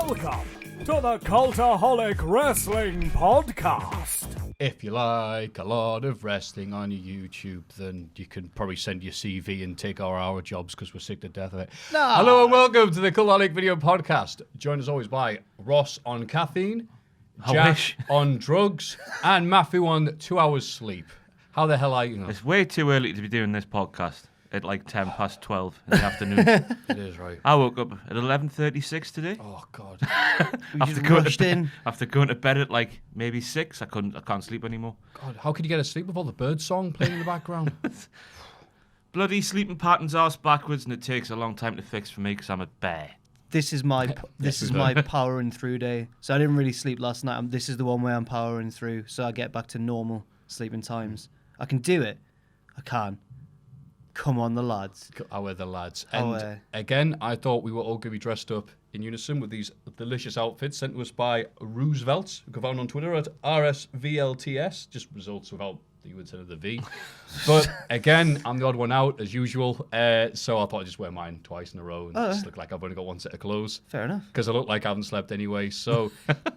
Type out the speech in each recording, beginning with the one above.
Welcome to the Cultaholic Wrestling Podcast. If you like a lot of wrestling on your YouTube, then you can probably send your CV and take our jobs because we're sick to death of it. No. Hello and welcome to the Cultaholic Video Podcast. Joined as always by Ross on caffeine, Jack on drugs, and Maffew on 2 hours sleep. How the hell are you? It's way too early to be doing this podcast at like 10 past 12 in the afternoon. It is, right. I woke up at 11:36 today. Oh, God. After going to bed at like maybe 6, I can't sleep anymore. God, how could you get asleep with all the bird song playing in the background? Bloody sleeping patterns arse backwards, and it takes a long time to fix for me because I'm a bear. This is my powering through day. So I didn't really sleep last night. This is the one way I'm powering through, so I get back to normal sleeping times. I can do it. I can. Come on, the lads. Our the lads. And again, I thought we were all going to be dressed up in unison with these delicious outfits sent to us by Roosevelt, who can be found on Twitter at RSVLTS, just results without the U instead of the V. But again, I'm the odd one out, as usual, so I thought I'd just wear mine twice in a row and just look like I've only got one set of clothes. Fair enough. Because I look like I haven't slept anyway, so...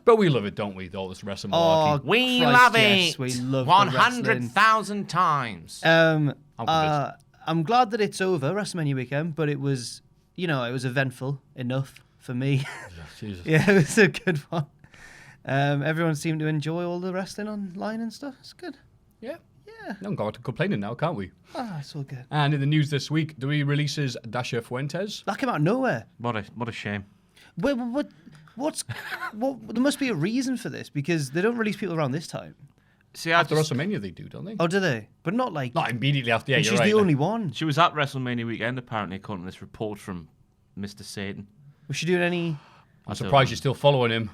But we love it, don't we, all this wrestling malarkey. Oh, We Christ, love yes, it. we love 100,000 times. I'm glad that it's over, WrestleMania weekend, but it was, it was eventful enough for me. Jesus. Yeah, it was a good one. Everyone seemed to enjoy all the wrestling online and stuff. It's good. Yeah. Yeah. No, got to complaining now, can't we? It's all good. And in the news this week, WWE releases Dasha Fuentes. That came out of nowhere. What a shame. Wait, there must be a reason for this, because they don't release people around this time. See, After WrestleMania they do, don't they? Oh, do they? But not like... Not immediately after, yeah, and you're she's right. the only one. She was at WrestleMania weekend, apparently, according to this report from Mr. Satan. Was she doing any... I'm surprised you're still following him.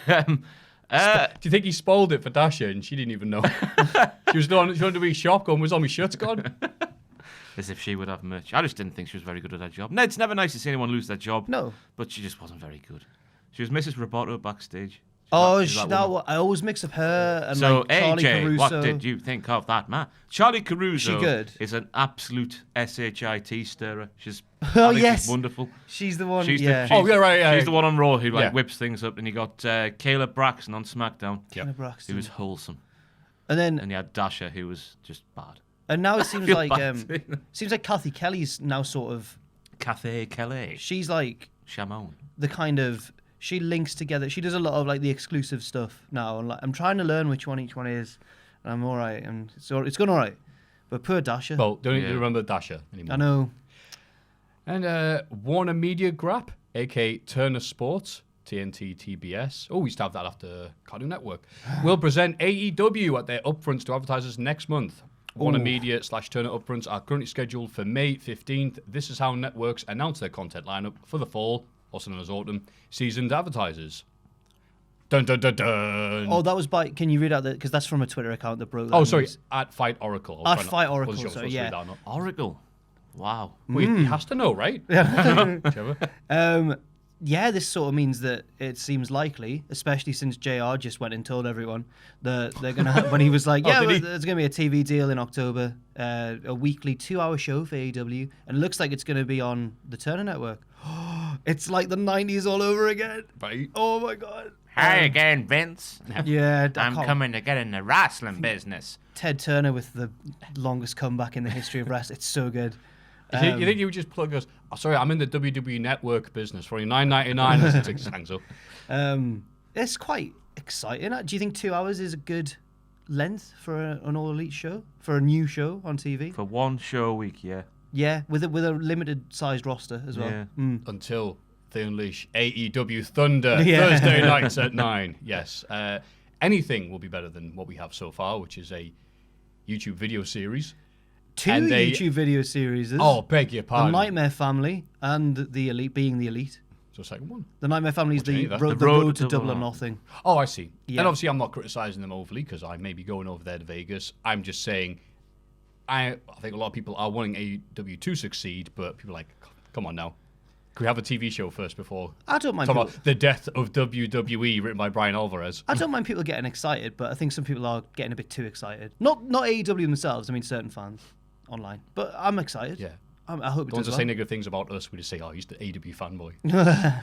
Do you think he spoiled it for Dasha and she didn't even know? She was on WWE shop going, "Was all my shirts gone?" As if she would have merch. I just didn't think she was very good at her job. No, it's never nice to see anyone lose their job. No. But she just wasn't very good. She was Mrs. Roboto backstage. I always mix up her and so, Charlie AJ, Caruso. what did you think of that, man? Charlie Caruso She good? is an absolute SHIT stirrer. She's yes. she's wonderful. She's the one, She's yeah. She's the one on Raw who whips things up. And you got Caleb Braxton on SmackDown. Caleb Braxton. Who was wholesome. And you had Dasha, who was just bad. And now it seems like Kathy Kelly's now sort of... Kathy Kelly. She's like... Shamon. The kind of... She links together. She does a lot of like the exclusive stuff now. And I'm trying to learn which one each one is. And I'm all right. And it's going all right. But poor Dasha. Well, don't even remember Dasha anymore. I know. And Warner Media Grap, a.k.a. Turner Sports, TNT, TBS. Oh, we used to have that after Cartoon Network. Will present AEW at their upfronts to advertisers next month. Warner Media / Turner upfronts are currently scheduled for May 15th. This is how networks announce their content lineup for the fall, also known as autumn, seasoned advertisers. Dun dun dun dun. Oh, that was by... Can you read out that? Because that's from a Twitter account that broke that. Oh, sorry. At Fight Oracle. At Fight Oracle, so yeah. Oracle. Wow. Well, he has to know, right? Yeah, this sort of means that it seems likely, especially since JR just went and told everyone that they're going to have... When he was like, there's going to be a TV deal in October, a weekly 2-hour show for AEW, and it looks like it's going to be on the Turner Network. It's like the 90s all over again. Right. Oh, my God. Hi again, Vince. Yeah. I'm coming to get in the wrestling business. Ted Turner with the longest comeback in the history of wrestling. It's so good. You think you would just plug us? Oh, sorry, I'm in the WWE Network business for only $9.99 as it hangs up. It's quite exciting. Do you think 2 hours is a good length for an All Elite show? For a new show on TV? For one show a week, yeah. Yeah, with a limited sized roster as well. Yeah. Until they unleash AEW Thunder Thursday nights at 9. Yes. Anything will be better than what we have so far, which is a YouTube video series. Two YouTube video series. Oh, beg your pardon. The Nightmare Family and the Elite being the Elite. So second one. The Nightmare Family is the road to Double or Nothing. Oh, I see. Yeah. And obviously I'm not criticising them overly because I may be going over there to Vegas. I'm just saying I think a lot of people are wanting AEW to succeed, but people are like, come on now. Can we have a TV show first before? I don't mind. Talk about the death of WWE written by Brian Alvarez. I don't mind people getting excited, but I think some people are getting a bit too excited. Not AEW themselves. I mean, certain fans online. But I'm excited. Yeah. I hope it does Don't just well. say negative things about us. We just say, oh, he's the AEW fanboy.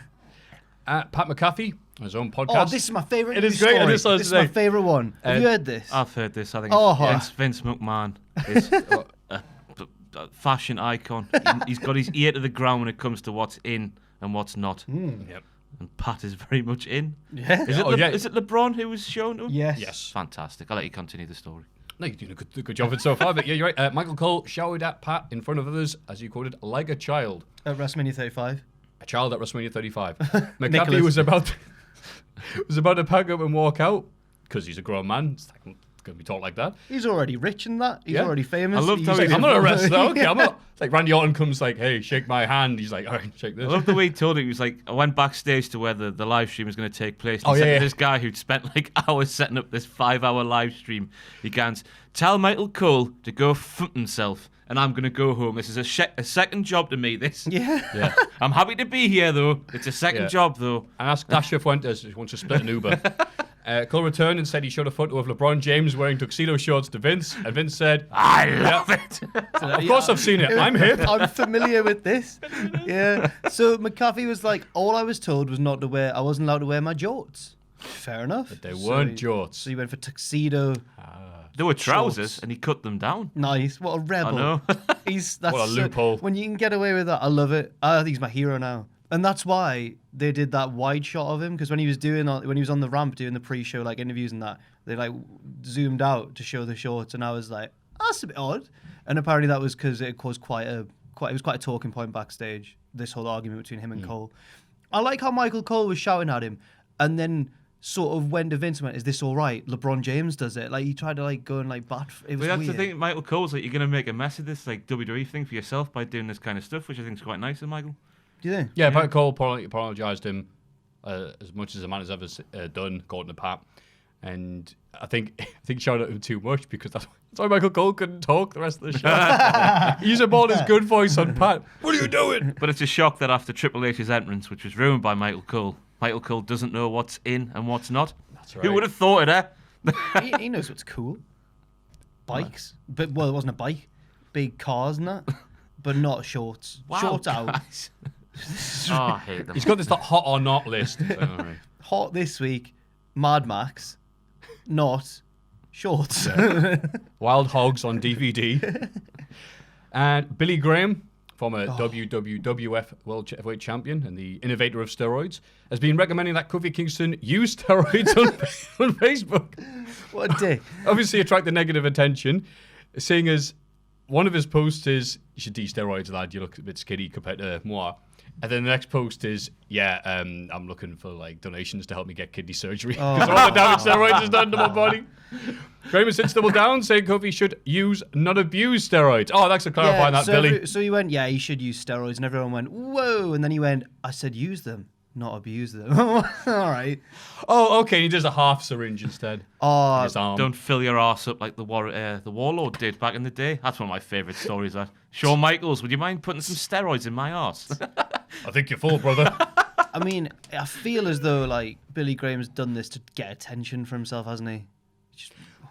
Pat McAfee, his own podcast. Oh, this is my favourite. It is news great. story. This Is my favourite one. Have you heard this? I've heard this. I think Vince McMahon is a fashion icon. He's got his ear to the ground when it comes to what's in and what's not. Yep. And Pat is very much in. Yeah. Is it LeBron who was shown to? Yes. Fantastic. I'll let you continue the story. No, you're doing a good job of it so far, but yeah, you're right. Michael Cole showered at Pat in front of others, as you quoted, like a child. At WrestleMania 35. A child at WrestleMania 35. McAfee Nicholas. was about to pack up and walk out, because he's a grown man. It's like, going to be taught like that. He's already rich in that. He's Yeah. already famous. I loved how He's like, I'm not a wrestler. Okay, Yeah. I'm not. It's like Randy Orton comes like, hey, shake my hand. He's like, all right, shake this. I love the way he told it. He was like, I went backstage to where the live stream was going to take place. And Oh, he said yeah. to this guy who'd spent like hours setting up this 5-hour live stream, he goes, tell Michael Cole to go f himself, and I'm going to go home. This is a second job to me, this. Yeah. Yeah. I'm happy to be here, though. It's a second Yeah. job, though. And ask Dasha Fuentes if he wants to split an Uber. Cole returned and said he showed a photo of LeBron James wearing tuxedo shorts to Vince, and Vince said, I love it. of course I've seen it. I'm hip. I'm familiar with this. Yeah. So McAfee was like, all I was told was not to wear. I wasn't allowed to wear my jorts. Fair enough. They weren't jorts. So he went for tuxedo. There were trousers, Shorts. and he cut them down. Nice. What a rebel. I know. That's What a loophole. When you can get away with that, I love it. I think he's my hero now. And that's why they did that wide shot of him, because when he was on the ramp doing the pre-show like interviews and that, they like zoomed out to show the shorts, and I was like, that's a bit odd. And apparently that was because it caused it was quite a talking point backstage, this whole argument between him and Cole. I like how Michael Cole was shouting at him, and then sort of when Vince went, is this all right? LeBron James does it. Like he tried to like go and like bat. It was But that's weird. the thing, Michael Cole's like, you're going to make a mess of this like WWE thing for yourself by doing this kind of stuff, which I think is quite nice of Michael. Do you think? Yeah, Pat Cole apologised to him as much as a man has ever done, according to Pat. And I think shouted at him too much, because that's why Michael Cole couldn't talk the rest of the show. He used up all his good voice on Pat. What are you doing? But it's a shock that after Triple H's entrance, which was ruined by Michael Cole doesn't know what's in and what's not. That's right. Who would have thought it, He knows what's cool. Bikes. But, well, it wasn't a bike. Big cars and that. But not shorts. Wow, Shorts out. guys. Oh, I hate them. He's got this hot or not list. So, all right. Hot this week. Mad Max. Not shorts. Wild Hogs on DVD. And Billy Graham, former WWF World Heavyweight Champion and the innovator of steroids, has been recommending that Kofi Kingston use steroids on Facebook. What a dick. Obviously attract the negative attention, seeing as one of his posts is, you should do steroids, lad, you look a bit skinny compared to moi. And then the next post is, I'm looking for like donations to help me get kidney surgery, because all the damage steroids has done to my body. Graham has since doubled down, saying Kofi should use, not abuse steroids. Oh, thanks for clarifying that, so Billy. so he went, yeah, he should use steroids. And everyone went, whoa. And then he went, I said use them, not abuse them. All right. Oh, okay, he does a half syringe instead. Oh, His arm. Don't fill your arse up like the Warlord did back in the day. That's one of my favourite stories. That Shawn Michaels, would you mind putting some steroids in my arse? I think you're full, brother. I mean, I feel as though like Billy Graham's done this to get attention for himself, hasn't he?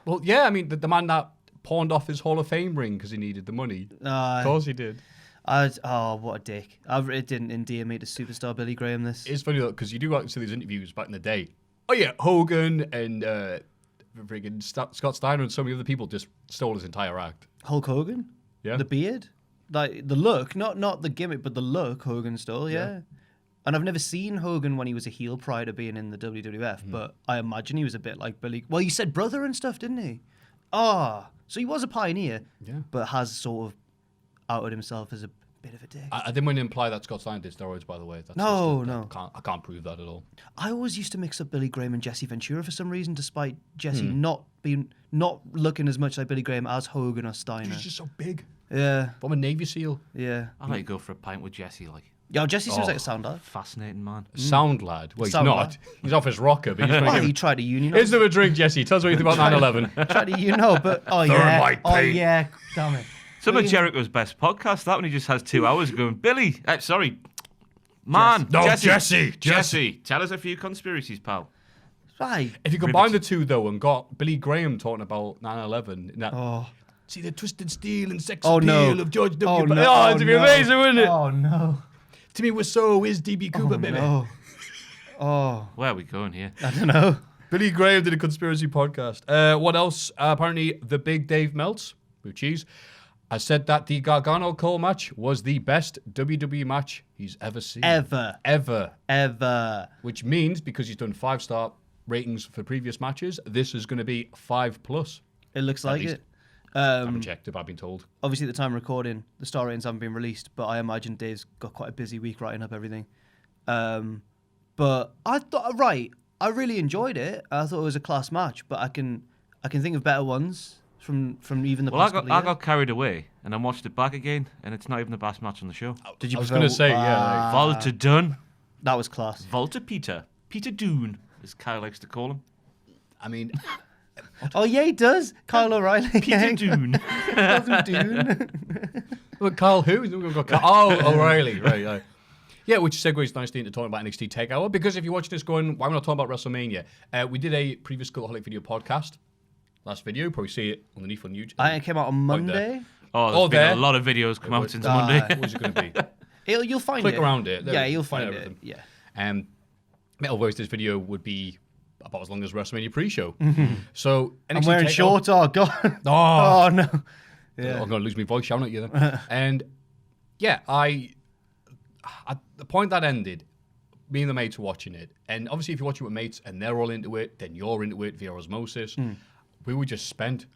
Well, yeah, I mean, the man that pawned off his Hall of Fame ring because he needed the money. Of course he did. What a dick. It didn't endear me to superstar Billy Graham, this. It's funny though, because you do like to see these interviews back in the day. Oh yeah, Hogan and friggin' Scott Steiner and so many other people just stole his entire act. Hulk Hogan? Yeah. The beard? Like, the look, not the gimmick, but the look Hogan stole, yeah. And I've never seen Hogan when he was a heel prior to being in the WWF, but I imagine he was a bit like Billy. Well, you said brother and stuff, didn't he? So he was a pioneer, but has sort of outed himself as a bit of a dick. I didn't want to imply that Scott Steiner did steroids, by the way. That's No. I can't prove that at all. I always used to mix up Billy Graham and Jesse Ventura for some reason, despite Jesse not looking as much like Billy Graham as Hogan or Steiner. He's just so big. Yeah, I'm a Navy SEAL. yeah. I'd like to go for a pint with Jesse, like. Yo, Jesse seems like a sound lad. Fascinating man. Sound lad. Well, he's Sound not. lad. He's off his rocker, but he's Oh, making... he tried a union. Here's a drink, Jesse. Tell us what you think about 9/11. Tried a but Thermite paint. yeah, damn it. Some of Jericho's best podcasts, that one he just has 2 hours going, Billy, man, No, Jesse. tell us a few conspiracies, pal. Right. If you combine the two, though, and got Billy Graham talking about 9/11, in that, see the twisted steel and sex appeal of George W. Oh, no. Oh, it'd be amazing, wouldn't it? Oh, no. To me, so is DB Cooper, baby. No. Oh, Where are we going here? I don't know. Billy Graham did a conspiracy podcast. What else? Apparently, the Big Dave Meltz, with cheese, has said that the Gargano-Cole match was the best WWE match he's ever seen. Ever. Which means, because he's done 5-star ratings for previous matches, this is going to be 5+. It looks like least. it. I haven't checked it, I've been told. Obviously, at the time of recording, the star ratings haven't been released, but I imagine Dave's got quite a busy week writing up everything. But I thought, I really enjoyed it. I thought it was a class match, but I can think of better ones from even the Well, past I couple of years. got carried away, and I watched it back again, and it's not even the best match on the show. Did you I was prefer- going to say, yeah. Volta Dunn. That was class. Volta Peter Doon, as Kyle likes to call him. I mean, Oh, yeah, he does. Kyle O'Reilly. Peter Doon. Calls him Dune. but Carl who? We've got Carl O'Reilly, right. Yeah, which segues nicely into talking about NXT TakeOver, because if you're watching this going, why am I not talking about WrestleMania? We did a previous Cultaholic video podcast. Last video, you probably see it underneath on YouTube. I think it came out on Monday. Oh, there's been there. a lot of videos come out since Monday. What's it going to be? You'll find Click it. around it. Yeah, you'll Find find it. everything. Yeah. Metal Voice, this video would be about as long as WrestleMania pre-show. So NXT I'm wearing TakeOver- shorts. Oh, God. Oh, Oh, no. I'm going to lose my voice shouting at you then. And yeah, at the point that ended, me and the mates were watching it. And obviously, if you're watching with mates and they're all into it, then you're into it via osmosis. We were just spent.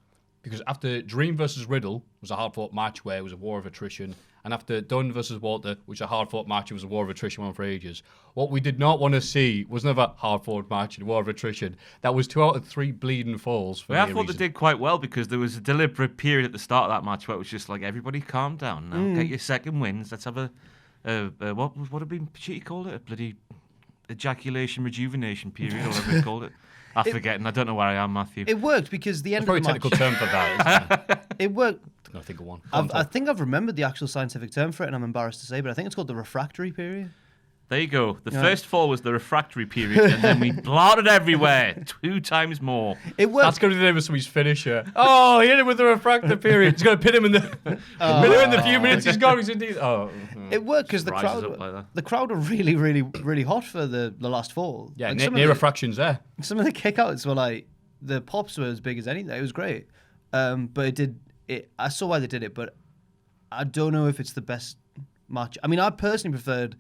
Because after Dream versus Riddle was a hard-fought match where it was a war of attrition, and after Dunn versus Walter, which was a hard-fought match, it was a war of attrition one for ages. What we did not want to see was another hard-fought match and a war of attrition. That was 2 out of 3 bleeding falls. For I me, thought they did quite well, because there was a deliberate period at the start of that match where it was just like, everybody calm down now, get your second wins. Let's have what did Cheaty called it? A bloody ejaculation rejuvenation period, or whatever he called it. I forget, and I don't know where I am, Maffew. It worked because the end There's of probably the a match... technical term for that, isn't there? It worked. I'm going to think of one. I think I've remembered the actual scientific term for it, and I'm embarrassed to say, but I think it's called the refractory period. There you go. The first fall was the refractory period, and then we blotted everywhere 2 times more. It worked. That's going to be the name of somebody's finisher. Oh, he hit him with the refractor period. He's going to pin him in the few minutes he's gone. He's indeed. Oh. It worked because the Rises up like that. crowd were really, really, really hot for the last fall. Yeah, Like, near refractions there. some of the kickouts were like, the pops were as big as anything. It was great. But I saw why they did it, but I don't know if it's the best match. I mean, I personally preferred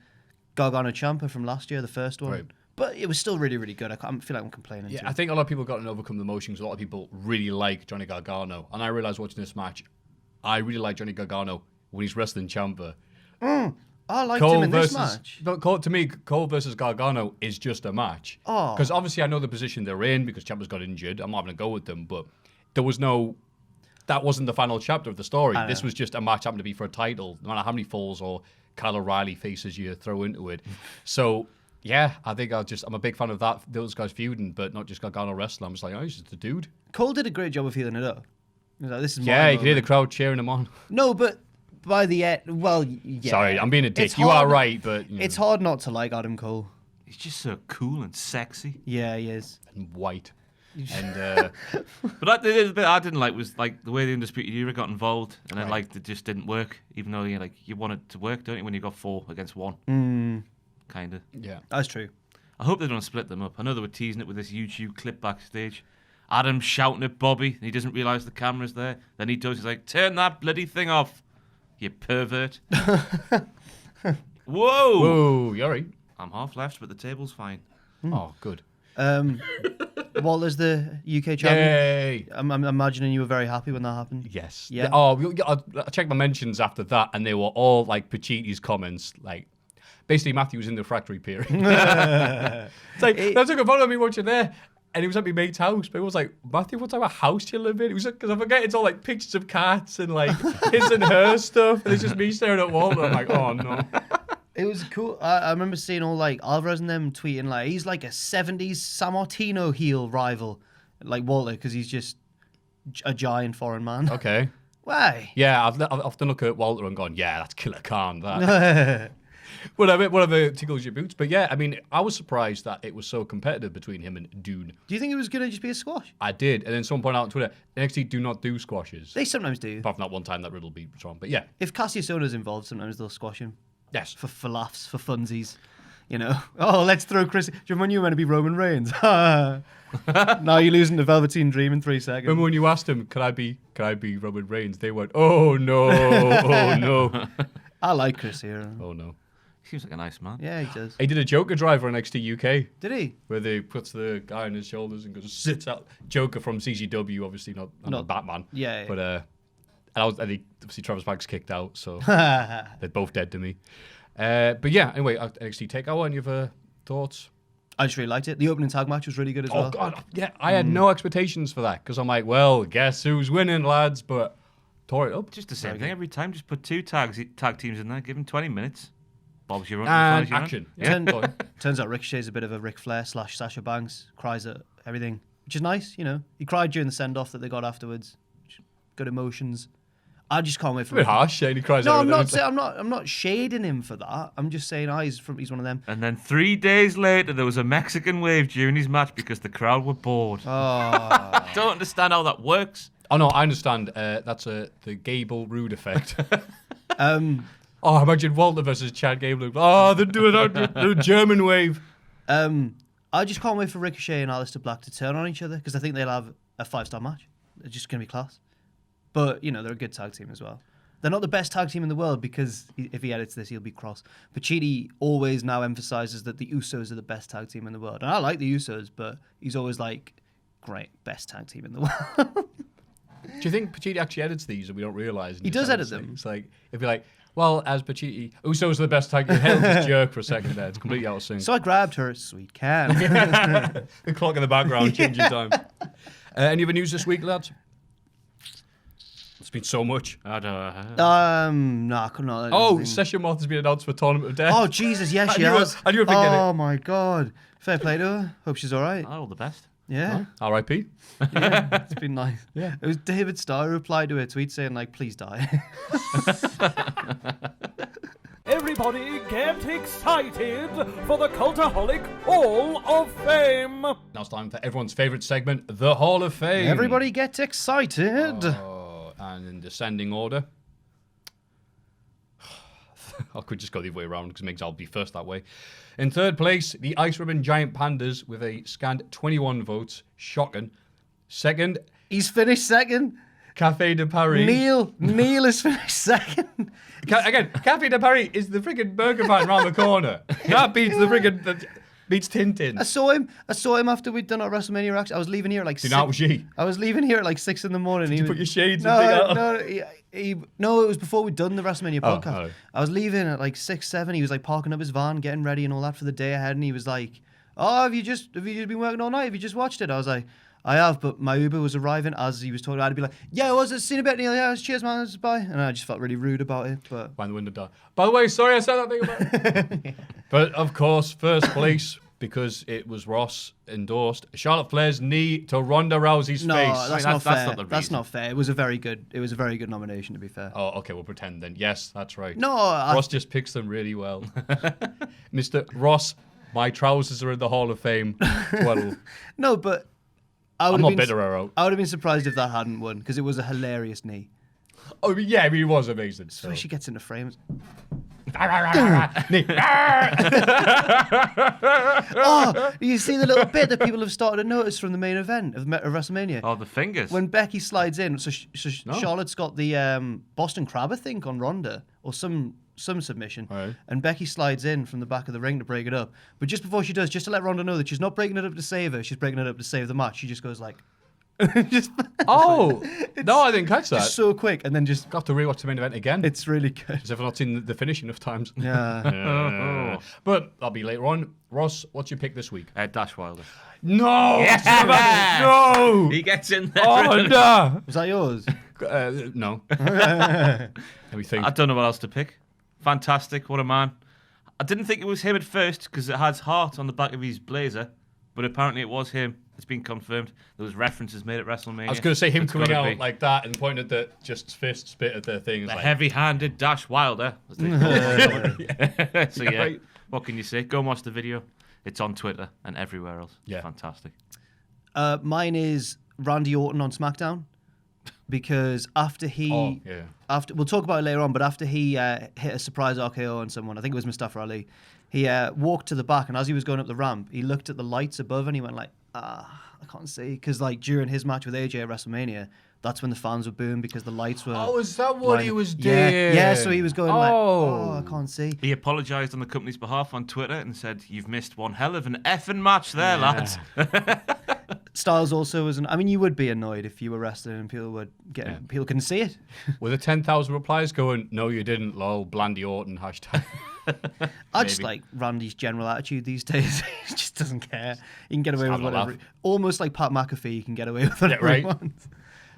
Gargano Ciampa from last year, the first one. Right. But it was still really, really good. I feel like I'm complaining. Yeah, too. I think a lot of people got to overcome the emotions. A lot of people really like Johnny Gargano. And I realized watching this match, I really like Johnny Gargano when he's wrestling Ciampa. I liked him in this match. But to me, Cole versus Gargano is just a match. Oh. Because obviously I know the position they're in because Ciampa's got injured. I'm not having a go with them. But there was no... That wasn't the final chapter of the story. This was just a match happened to be for a title. No matter how many falls or Kyle O'Reilly faces you throw into it. So, yeah, I think I'm a big fan of those guys feuding, but not just Gargano wrestling. I'm just like, oh, he's just a dude. Cole did a great job of healing it up. He was like, this is Yeah, my you can hear the moment. crowd cheering him on. No, but by the end, well, yeah. Sorry, I'm being a dick. It's You are hard- right, but... It's hard not to like Adam Cole. He's just so cool and sexy. Yeah, he is. And white. And But the bit I didn't like was like the way the Undisputed Era got involved, and then like it just didn't work. Even though you want it to work, don't you? When you got 4 against 1, kind of. yeah. That's true. I hope they don't split them up. I know they were teasing it with this YouTube clip backstage. Adam shouting at Bobby, and he doesn't realise the camera's there. Then he does. He's like, "Turn that bloody thing off, you pervert!" Whoa! Whoa, you're right. I'm half left, but the table's fine. Oh, good. Walter's the UK champion. Yay! I'm imagining you were very happy when that happened. Yes. Yeah. I checked my mentions after that, and they were all like Pachiti's comments. Like, basically, Maffew was in the refractory period. It's like, that's a good photo of me watching there. And he was at my mate's house. But it was like, Maffew, what type of house do you live in? It was because I forget it's all like pictures of cats and like his and her stuff. And it's just me staring at Walter. I'm like, oh no. It was cool. I remember seeing all like Alvarez and them tweeting like he's like a 70s Sammartino heel rival, like Walter, because he's just a giant foreign man. Okay. Why? Yeah, I've often look at Walter and gone, yeah, that's Killer Khan. That. whatever tickles your boots. But yeah, I mean, I was surprised that it was so competitive between him and Dune. Do you think it was going to just be a squash? I did. And then someone pointed out on Twitter, NXT do not do squashes. They sometimes do. Apart from that one time that Riddle beat Shawn. But yeah. If Cassius Ohno's involved, sometimes they'll squash him Yes. for laughs, for funsies. You know, oh, let's throw Chris. Do you remember when you were going to be Roman Reigns? Now you're losing the Velveteen Dream in 3 seconds. Remember when you asked him, "Can I be Roman Reigns?" They went, "Oh no, oh no, I like Chris Hero. oh no." Seems like a nice man. Yeah, he does. He did a Joker drive on NXT UK. Did he? Where they puts the guy on his shoulders and goes sits out. Joker from CCW, obviously not Batman. Yeah. But obviously Travis Banks kicked out, so they're both dead to me. But yeah, anyway, NXT Takeover. Any other thoughts? I just really liked it. The opening tag match was really good as well. Oh god, yeah, I had no expectations for that because I'm like, well, guess who's winning, lads? But tore it up. Just the same thing every time. Just put 2 tag teams in there. Give them 20 minutes. Bob's your own. And action. Yeah. Turns out Ricochet's a bit of a Ric Flair / Sasha Banks. Cries at everything, which is nice, you know. He cried during the send-off that they got afterwards. Good emotions. I just can't wait for. A bit harsh, Shane. He cries. No, out I'm not shading him for that. I'm just saying, he's one of them. And then 3 days later, there was a Mexican wave during his match because the crowd were bored. Oh, I don't understand how that works. Oh no, I understand. That's the Gable Rude effect. Oh, imagine Walter versus Chad Gable. Oh, they're doing the German wave. I just can't wait for Ricochet and Aleister Black to turn on each other because I think they'll have a 5-star match. It's just going to be class. But, you know, they're a good tag team as well. They're not the best tag team in the world because if he edits this, he'll be cross. Pacitti always now emphasizes that the Usos are the best tag team in the world. And I like the Usos, but he's always like, great, best tag team in the world. Do you think Pacitti actually edits these and we don't realize? He does edit them. It's like, it'd be like, well, as Pacitti, Usos are the best tag team. Hell, this jerk for a second there. It's completely out of sync. So I grabbed her sweet can. The clock in the background changing time. Any other news this week, lads? It's been so much. I don't know. No, I couldn't. Oh, Session Moth has been announced for Tournament of Death. Oh, Jesus, yes, she I knew has. I knew I'd forget Oh, my God. Fair play to her. Hope she's all right. All the best. Yeah. R.I.P. Yeah, it's been nice. Yeah. It was David Starr who replied to her tweet saying, like, please die. Everybody get excited for the Cultaholic Hall of Fame! Now it's time for everyone's favourite segment, the Hall of Fame. Everybody get excited. And in descending order. I could just go the other way around because it makes I'll be first that way. In third place, the Ice Ribbon Giant Pandas with a scant 21 votes. Shocking. Second, He's finished second. Café de Paris. Neil is finished second. Again, Café de Paris is the friggin' burger van round the corner. That beats the friggin' beats Tintin. I saw him after we'd done our WrestleMania reaction. I was leaving here at like Do you know how was she? I was leaving here at like 6 in the morning. Did you put your shades no, and no, it was before we'd done the WrestleMania podcast. Oh. I was leaving at like 6, 7. He was like parking up his van, getting ready and all that for the day ahead. And he was like, "Oh, have you just been working all night? Have you just watched it?" I was like, "I have," but my Uber was arriving as he was talking. I'd be like, "Yeah, I was seen a bit, Neil. Yeah, cheers, man. Bye." And I just felt really rude about it. But Behind the window door. By the way, sorry I said that thing about it. But of course, first place, because it was Ross endorsed, Charlotte Flair's knee to Ronda Rousey's no, face. that's not fair. not the That's reason. not fair. It was a very good nomination, to be fair. Oh, okay, we'll pretend then. Yes, that's right. No, Ross just picks them really well. Mr. Ross, my trousers are in the Hall of Fame. Tweddell. no, but I'm not bitter out. I would have been surprised if that hadn't won because it was a hilarious knee. Oh, yeah, I mean, it was amazing. So So. she gets in the frame. Knee. Oh, you see the little bit that people have started to notice from the main event of WrestleMania? Oh, the fingers. When Becky slides in, so Charlotte's got the Boston Crab, I think, on Ronda, or some submission, Right. and Becky slides in from the back of the ring to break it up. But just before she does, just to let Ronda know that she's not breaking it up to save her, she's breaking it up to save the match. She just goes like, just Oh, no, I didn't catch that. so quick, and then just I'll have to rewatch the main event again. it's really good. As if I've not seen the finish enough times. Yeah. But that'll be later on. Ross, what's your pick this week? Dash Wilder. No! Yeah. No! He gets in there. Oh, no! Was that yours? No. Let me think. I don't know what else to pick. Fantastic. What a man. I didn't think it was him at first because it has Hart on the back of his blazer, but apparently it was him. It's been confirmed. There was references made at WrestleMania. I was going to say him It's coming gotta out be. like that and pointing at the just fist spit at the thing. The Like, heavy-handed Dash Wilder. As they call it. So Yeah, yeah, right. what can you say? Go and watch the video. It's on Twitter and everywhere else. Yeah. Fantastic. Mine is Randy Orton on SmackDown. because after he, we'll talk about it later on, but after he hit a surprise RKO on someone, I think it was Mustafa Ali, he walked to the back, and as he was going up the ramp, he looked at the lights above and he went like, I can't see, because like during his match with AJ at WrestleMania, that's when the fans would boom because the lights were. Oh, is that what he was doing? Yeah, so he was going like, I can't see. He apologised on the company's behalf on Twitter and said, "You've missed one hell of an effing match there, lads." Styles also was you would be annoyed if you were wrestling and people couldn't see it. With the 10,000 replies going, "No, you didn't, lol, Blandy Orton, hashtag." I just like Randy's general attitude these days. He just doesn't care. He can get away with whatever. Almost like Pat McAfee, he can get away with whatever he wants.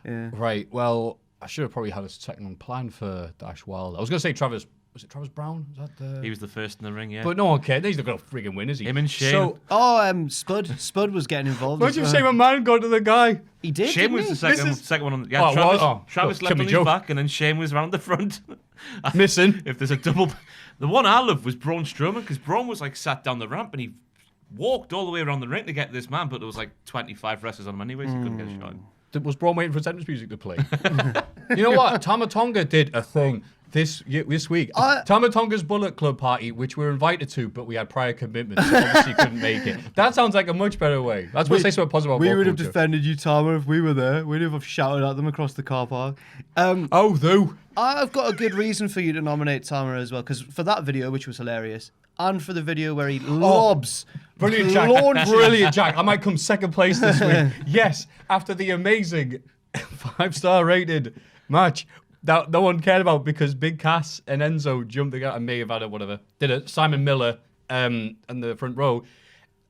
Yeah. Right. Well, I should have probably had a second plan for Dash Wild. I was going to say Travis. Was it Travis Brown? Was that He was the first in the ring, yeah. But no one cared. He's not going to friggin' win, is he? Him and Shane. So, Spud. Spud was getting involved. Why'd you say my man got to the guy? He did. Shane was the second one on. Yeah, Travis left on his back, and then Shane was round the front. Missing. If there's a double, the one I loved was Braun Strowman, because Braun was like sat down the ramp and he walked all the way around the ring to get to this man, but there was like 25 wrestlers on him anyway, so he couldn't get a shot. Was Braun waiting for his entrance music to play? You know what? Tama Tonga did a thing this week. Tama Tonga's Bullet Club party, which we were invited to, but we had prior commitments, so obviously couldn't make it. That sounds like a much better way. That's what I say something positive about. We would have defended you, Tama, if we were there. We'd have shouted at them across the car park. I've got a good reason for you to nominate Tama as well, because for that video, which was hilarious, and for the video where he lobs. Brilliant, Jack. Brilliant, Jack. I might come second place this week. Yes, after the amazing 5-star rated match that no one cared about because Big Cass and Enzo jumped the guy and may have had it, whatever. Did it. Simon Miller in the front row.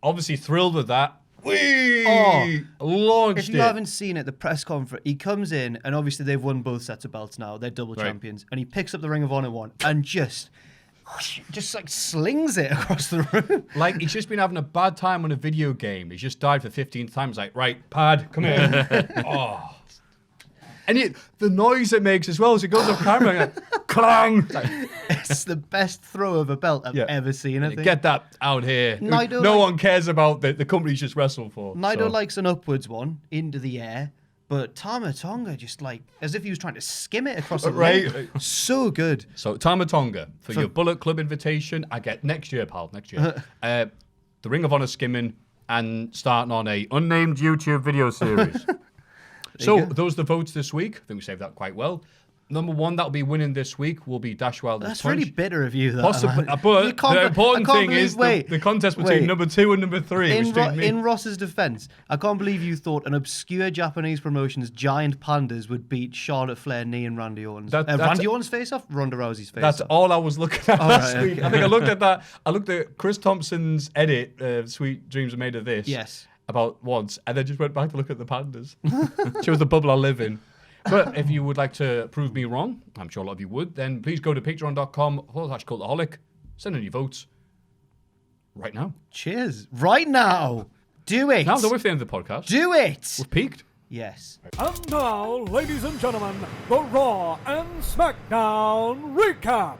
Obviously thrilled with that. Launched it. If you haven't seen it, the press conference, he comes in, and obviously they've won both sets of belts now. They're double champions. And he picks up the Ring of Honor one and just like slings it across the room. Like he's just been having a bad time on a video game. He's just died for 15th time. He's like, right, pad, come here. And the noise it makes as well as it goes off camera, like, clang. It's the best throw of a belt I've ever seen. I think. Get that out here. No one cares about the company you just wrestled for. Naito likes an upwards one into the air, but Tama Tonga just like as if he was trying to skim it across the ring. So good. So Tama Tonga for your Bullet Club invitation. I get next year, pal. Next year. The Ring of Honor skimming and starting on a unnamed YouTube video series. So those are the votes this week. I think we saved that quite well. Number one that'll be winning this week will be Dash Wilder's That's Punch. really bitter of you, though. Possibly, but the important thing is the contest between number 2 and number 3. In Ross's defense, I can't believe you thought an obscure Japanese promotion's giant pandas would beat Charlotte Flair, Nee, and Randy Orton's. Randy Orton's face-off? Ronda Rousey's face-off. That's all I was looking at last week. I think I looked at that. I looked at Chris Thompson's edit, Sweet Dreams Are Made of This. Yes. About once, and then just went back to look at the pandas. Shows the bubble I live in. But if you would like to prove me wrong, I'm sure a lot of you would, then please go to patreon.com/Cultaholic. Send in your votes right now. Cheers. Right now. Do it. Now that we're at the end of the podcast. Do it. We've peaked. Yes. And now, ladies and gentlemen, the Raw and SmackDown Recap.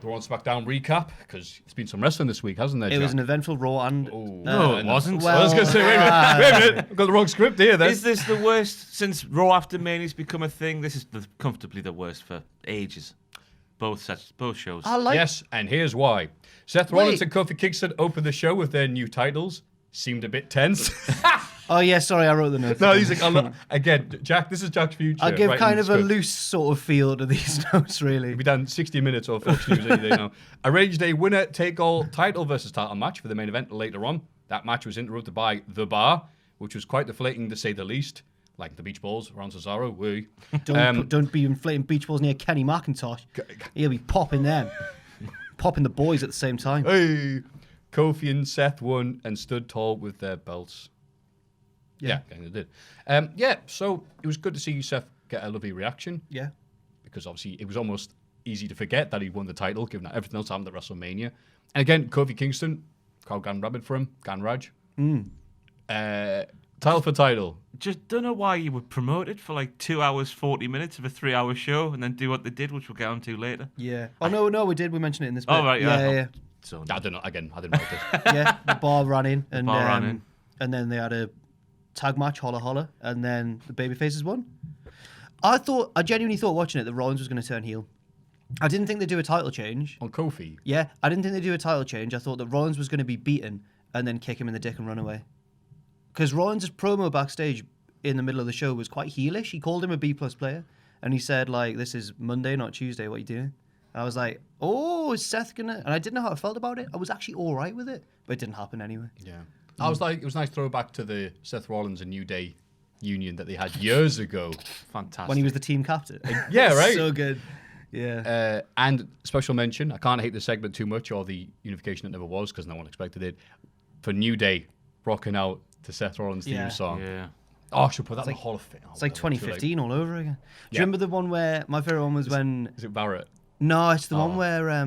The Raw and SmackDown Recap, because it's been some wrestling this week, hasn't there, It Jack? was an eventful Raw and... No, it wasn't. I was going to say, wait a minute. I've got the wrong script here, then. Is this the worst since Raw After Mania's become a thing? This is comfortably the worst for ages. Both shows. Yes, and here's why. Seth Rollins and Kofi Kingston opened the show with their new titles. Seemed a bit tense. Oh, yeah, sorry, I wrote the notes. No, he's like, again, Jack, this is Jack's future. I give kind of a loose sort of feel to these notes, really. We've done 60 minutes or Fox News any day now. Arranged a winner-take-all title versus title match for the main event later on. That match was interrupted by The Bar, which was quite deflating to say the least. Like the beach balls around Cesaro. Woo. Don't be inflating beach balls near Kenny McIntosh. He'll be popping them. Popping the boys at the same time. Hey. Kofi and Seth won and stood tall with their belts. Yeah, they did. So it was good to see Seth get a lovely reaction. Yeah. Because obviously it was almost easy to forget that he won the title, given that everything else happened at WrestleMania. And again, Kofi Kingston, crowd gone rabid for him, Ganraj. Title for title. Just don't know why you would promote it for like 2 hours, 40 minutes of a 3-hour show and then do what they did, which we'll get on to later. Yeah. Oh, no, we did. We mentioned it in this bit. Oh, right, yeah. So, I don't know. Again, I didn't write it. Yeah, the bar ran in. And then they had a tag match, Holla Holla, and then the babyfaces won. I genuinely thought watching it that Rollins was going to turn heel. I didn't think they'd do a title change. On Kofi. Yeah, I didn't think they'd do a title change. I thought that Rollins was going to be beaten and then kick him in the dick and run away. Because Rollins' promo backstage in the middle of the show was quite heelish. He called him a B+ player. And he said, like, this is Monday, not Tuesday. What are you doing? I was like, oh, is Seth going to... And I didn't know how I felt about it. I was actually all right with it. But it didn't happen anyway. Yeah. I was like, it was a nice throwback to the Seth Rollins and New Day union that they had years ago. Fantastic. When he was the team captain. Yeah, right? So good. Yeah. And special mention, I can't hate the segment too much or the unification that never was because no one expected it. For New Day, rocking out to Seth Rollins' theme song. Yeah. Oh, I should put that in the Hall of Fame. It's like 2015 all over again. Do you remember the one where... My favourite one was when... Is it Barrett? No, it's the one where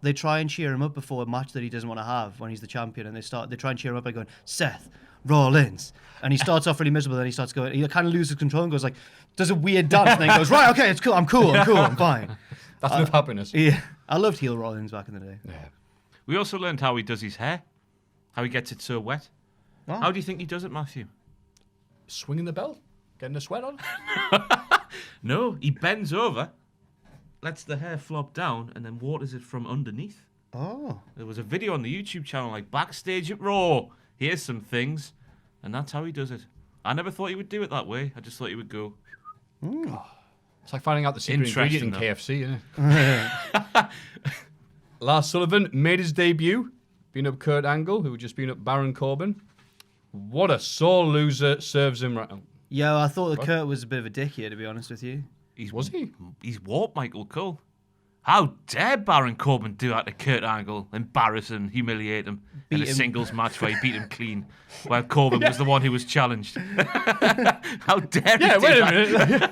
they try and cheer him up before a match that he doesn't want to have when he's the champion, and they try and cheer him up by going, Seth Rollins. And he starts off really miserable, then he starts going... He kind of loses control and goes like... Does a weird dance, and then he goes, right, okay, it's cool, I'm fine. That's enough happiness. Yeah. I loved heel Rollins back in the day. Yeah. We also learned how he does his hair, how he gets it so wet. Oh. How do you think he does it, Maffew? Swinging the belt? Getting a sweat on? No, he bends over, lets the hair flop down, and then waters it from underneath. Oh. There was a video on the YouTube channel, like, backstage at Raw. Here's some things. And that's how he does it. I never thought he would do it that way. I just thought he would go... It's like finding out the secret ingredient in Interesting, KFC, isn't it? Lars Sullivan made his debut, being up Kurt Angle, who had just been up Baron Corbin. What a sore loser serves him right now. Yo, I thought that Kurt was a bit of a dick here, to be honest with you. Was he? He's warped Michael Cole. How dare Baron Corbin do that to Kurt Angle, embarrass him, humiliate him in a singles match where he beat him clean, while Corbin was the one who was challenged. How dare he do wait a that? minute.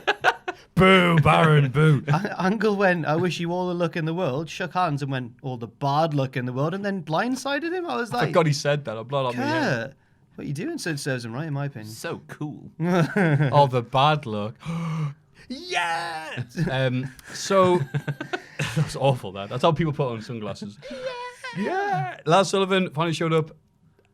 Boo, Baron, boo. Angle went, I wish you all the luck in the world, shook hands and went, all the bad luck in the world, and then blindsided him. I was I like, forgot he said that. I'm blood on my head. Kurt, what are you doing? So it serves him right, in my opinion. So cool. Oh, the bad luck. Yeah. So that's awful. That's how people put on sunglasses. Yeah. Lars Sullivan finally showed up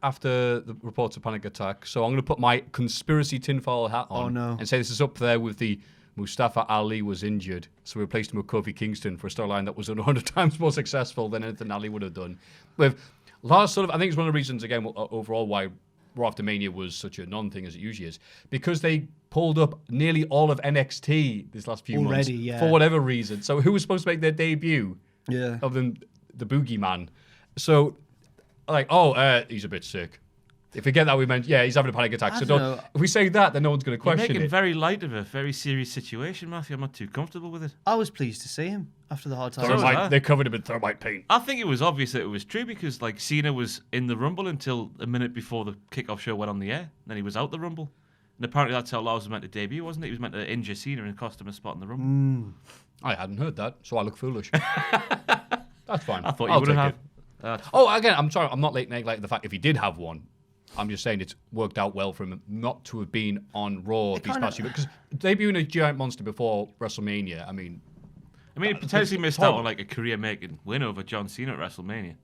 after the reports of panic attack. So I'm going to put my conspiracy tinfoil hat on. Oh, no. And say this is up there with the Mustafa Ali was injured, so we replaced him with Kofi Kingston for a storyline that was 100 times more successful than anything Ali would have done. With Lars Sullivan, I think it's one of the reasons, again, overall why Raw After Mania was such a non-thing as it usually is, because they pulled up nearly all of NXT this last few months for whatever reason. So who was supposed to make their debut? Yeah. Other than the Boogeyman. So, like, he's a bit sick. If we get that, we meant, he's having a panic attack. So don't. If we say that, then no one's going to You're question making it. very light of a very serious situation, Maffew. I'm not too comfortable with it. I was pleased to see him after the hard time. They covered him in thermite paint. I think it was obvious that it was true because, like, Cena was in the Rumble until a minute before the kickoff show went on the air. Then he was out the Rumble. And apparently that's how Lars was meant to debut, wasn't it? He was meant to injure Cena and cost him a spot in the Rumble. I hadn't heard that, so I look foolish. That's fine. I thought you would have. Again, I'm sorry. I'm not like the fact if he did have one. I'm just saying it's worked out well for him not to have been on Raw these past few because debuting a giant monster before WrestleMania. I mean, he potentially missed out on like a career-making win over John Cena at WrestleMania.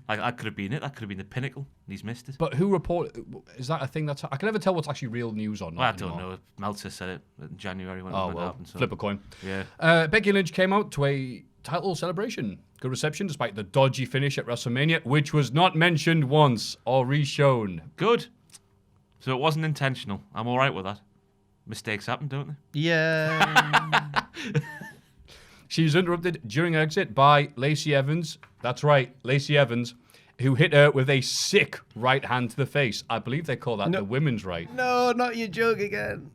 Like that could have been it. That could have been the pinnacle. And he's missed it. But who reported? Is that a thing that's? I can never tell what's actually real news or not. Well, I don't know. Meltzer said it in January when it happened. So. Flip a coin. Yeah. Becky Lynch came out to a title celebration. Good reception despite the dodgy finish at WrestleMania, which was not mentioned once or re-shown. Good. So it wasn't intentional. I'm all right with that. Mistakes happen, don't they? Yeah. She was interrupted during her exit by Lacey Evans. That's right, Lacey Evans, who hit her with a sick right hand to the face. I believe they call that the women's right. No, not your joke again.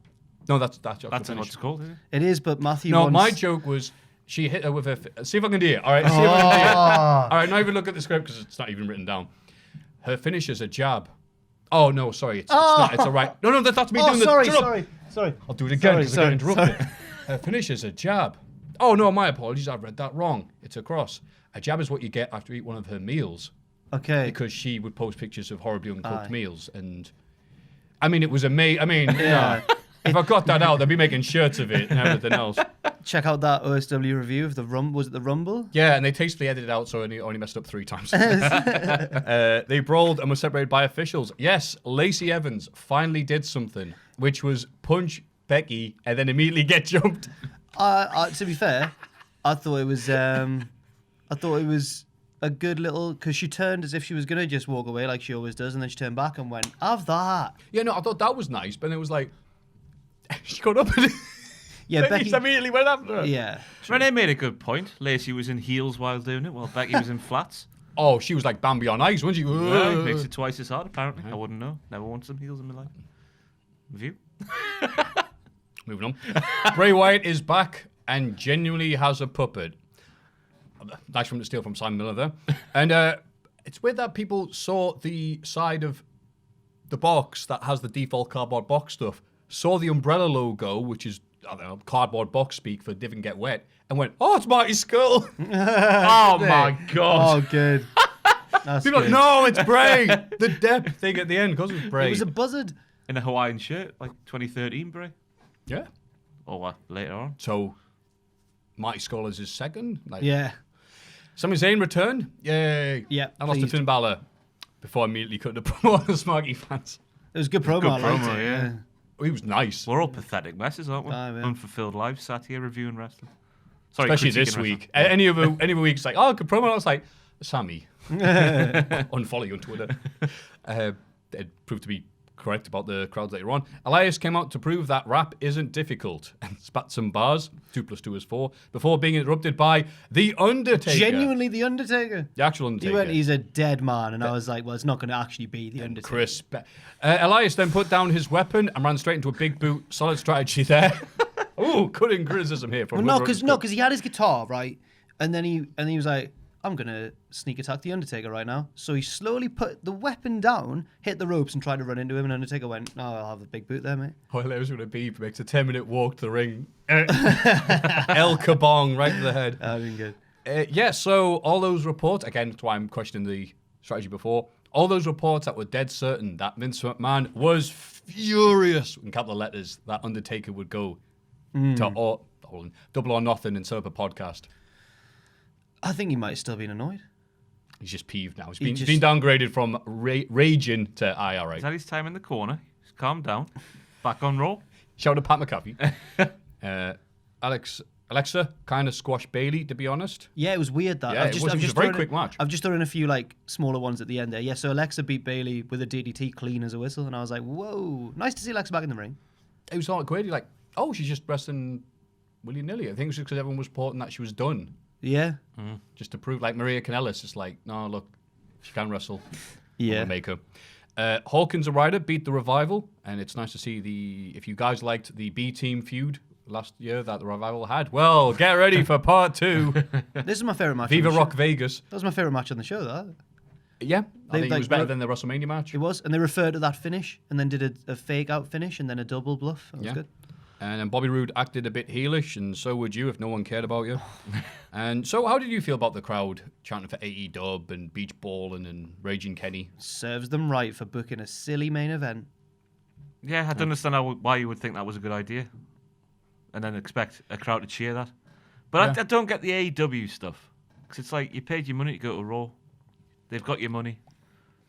No, that's what it's called, isn't it? It is, but Maffew No, once... my joke was she hit her with a... See if I can do it. All right, see if I can do it. All right, now even look at the script because it's not even written down. Her finish is a jab. Oh, no, sorry. It's not. It's a right... No, that's me doing sorry. I'll do it again because I got interrupted. Her finish is a jab. Oh, no, my apologies. I've read that wrong. It's a cross. A jab is what you get after you eat one of her meals. Okay. Because she would post pictures of horribly uncooked meals. And, I mean, it was amazing. I mean, if I got that out, they'd be making shirts of it and everything else. Check out that OSW review of the Was it the Rumble? Yeah, and they tastefully edited it out so I only messed up 3 times. They brawled and were separated by officials. Yes, Lacey Evans finally did something, which was punch Becky and then immediately get jumped. To be fair, I thought it was a good little, because she turned as if she was gonna just walk away like she always does, and then she turned back and went, "Have that." Yeah, no, I thought that was nice, but it was like she got up and Yeah, Becky immediately went after her. Yeah. Renee made a good point. Lacey was in heels while doing it, while Becky was in flats. Oh, she was like Bambi on ice, wasn't she? Well, it makes it twice as hard, apparently. I wouldn't know. Never worn some heels in my life. View. Moving on. Bray Wyatt is back and genuinely has a puppet. Nice from to steal from Simon Miller there. And it's weird that people saw the side of the box that has the default cardboard box stuff, saw the umbrella logo, which is, I don't know, cardboard box speak for didn't get wet, and went, "Oh, it's Marty's skull." Oh my God. Oh, good. That's People are good. like, "No, it's Bray." The depth thing at the end, because it's Bray. It was a buzzard. In a Hawaiian shirt, like 2013, Bray. Yeah. Or what? Later on. So, Marty Skull is his second. Like, Yeah. Sami Zayn returned. Yay. Yeah, I lost to pleased. Finn Balor before immediately cutting the promo on the Smarky fans. It was a good promo. Good I liked promo, it, yeah. He was nice. We're all pathetic messes, aren't we? Ah, yeah. Unfulfilled lives, sat here reviewing wrestling. Sorry, Especially critiquing this wrestling. week. Any other week, it's like, "Oh, good promo." I was like, "Sammy." Unfollow you on Twitter. It proved to be correct about the crowds later on. Elias came out to prove that rap isn't difficult and spat some bars, 2 + 2 is 4, before being interrupted by The Undertaker. Genuinely The Undertaker. The actual He Undertaker. went, "He's a dead man," and I was like, "Well, it's not going to actually be The Undertaker." Crisp. Elias then put down his weapon and ran straight into a big boot. Solid strategy there. Ooh, cutting criticism here from Well, whoever- no, because he had his guitar right, and then he was like, "I'm gonna sneak attack the Undertaker right now." So he slowly put the weapon down, hit the ropes, and tried to run into him. And Undertaker went, "No, I'll have a big boot there, mate." Oh, hilarious would it be if he makes a 10-minute walk to the ring. El Kabong, right to the head. That'd been good. Yeah, so all those reports, again, that's why I'm questioning the strategy before, all those reports that were dead certain that Vince McMahon was furious, in capital letters, that Undertaker would go to Double or Nothing and set up a podcast. I think he might have still been annoyed. He's just peeved now. He's He been downgraded from raging to IRA. He's had his time in the corner. He's calmed down. Back on roll. Shout out to Pat McAfee. Alexa kind of squashed Bailey, to be honest. Yeah, it was weird that. Yeah, it was a very thrown quick match. I've just thrown in a few like smaller ones at the end there. Yeah, so Alexa beat Bailey with a DDT clean as a whistle, and I was like, "Whoa, nice to see Alexa back in the ring." It was all great. Like, oh, she's just wrestling willy-nilly. I think it was because everyone was reporting that she was done. Yeah, Just to prove, like, Maria Kanellis is like, no, look, she can wrestle. yeah. We'll make her. Hawkins and Ryder beat the Revival, and it's nice to see if you guys liked the B-Team feud last year that the Revival had, well, get ready for part 2. This is my favorite match. Viva on the Rock show. Vegas. That was my favorite match on the show. That Yeah, I think it like, was better than the WrestleMania match. it was, and they referred to that finish, and then did a fake out finish, and then a double bluff. That was Yeah. good. And then Bobby Roode acted a bit heelish, and so would you if no one cared about you. And so how did you feel about the crowd chanting for AEW and Beach Ballin' and Raging Kenny? Serves them right for booking a silly main event. Yeah, I don't understand why you would think that was a good idea. And then expect a crowd to cheer that. But Yeah. I don't get the AEW stuff. Because it's like, you paid your money to go to Raw. They've got your money.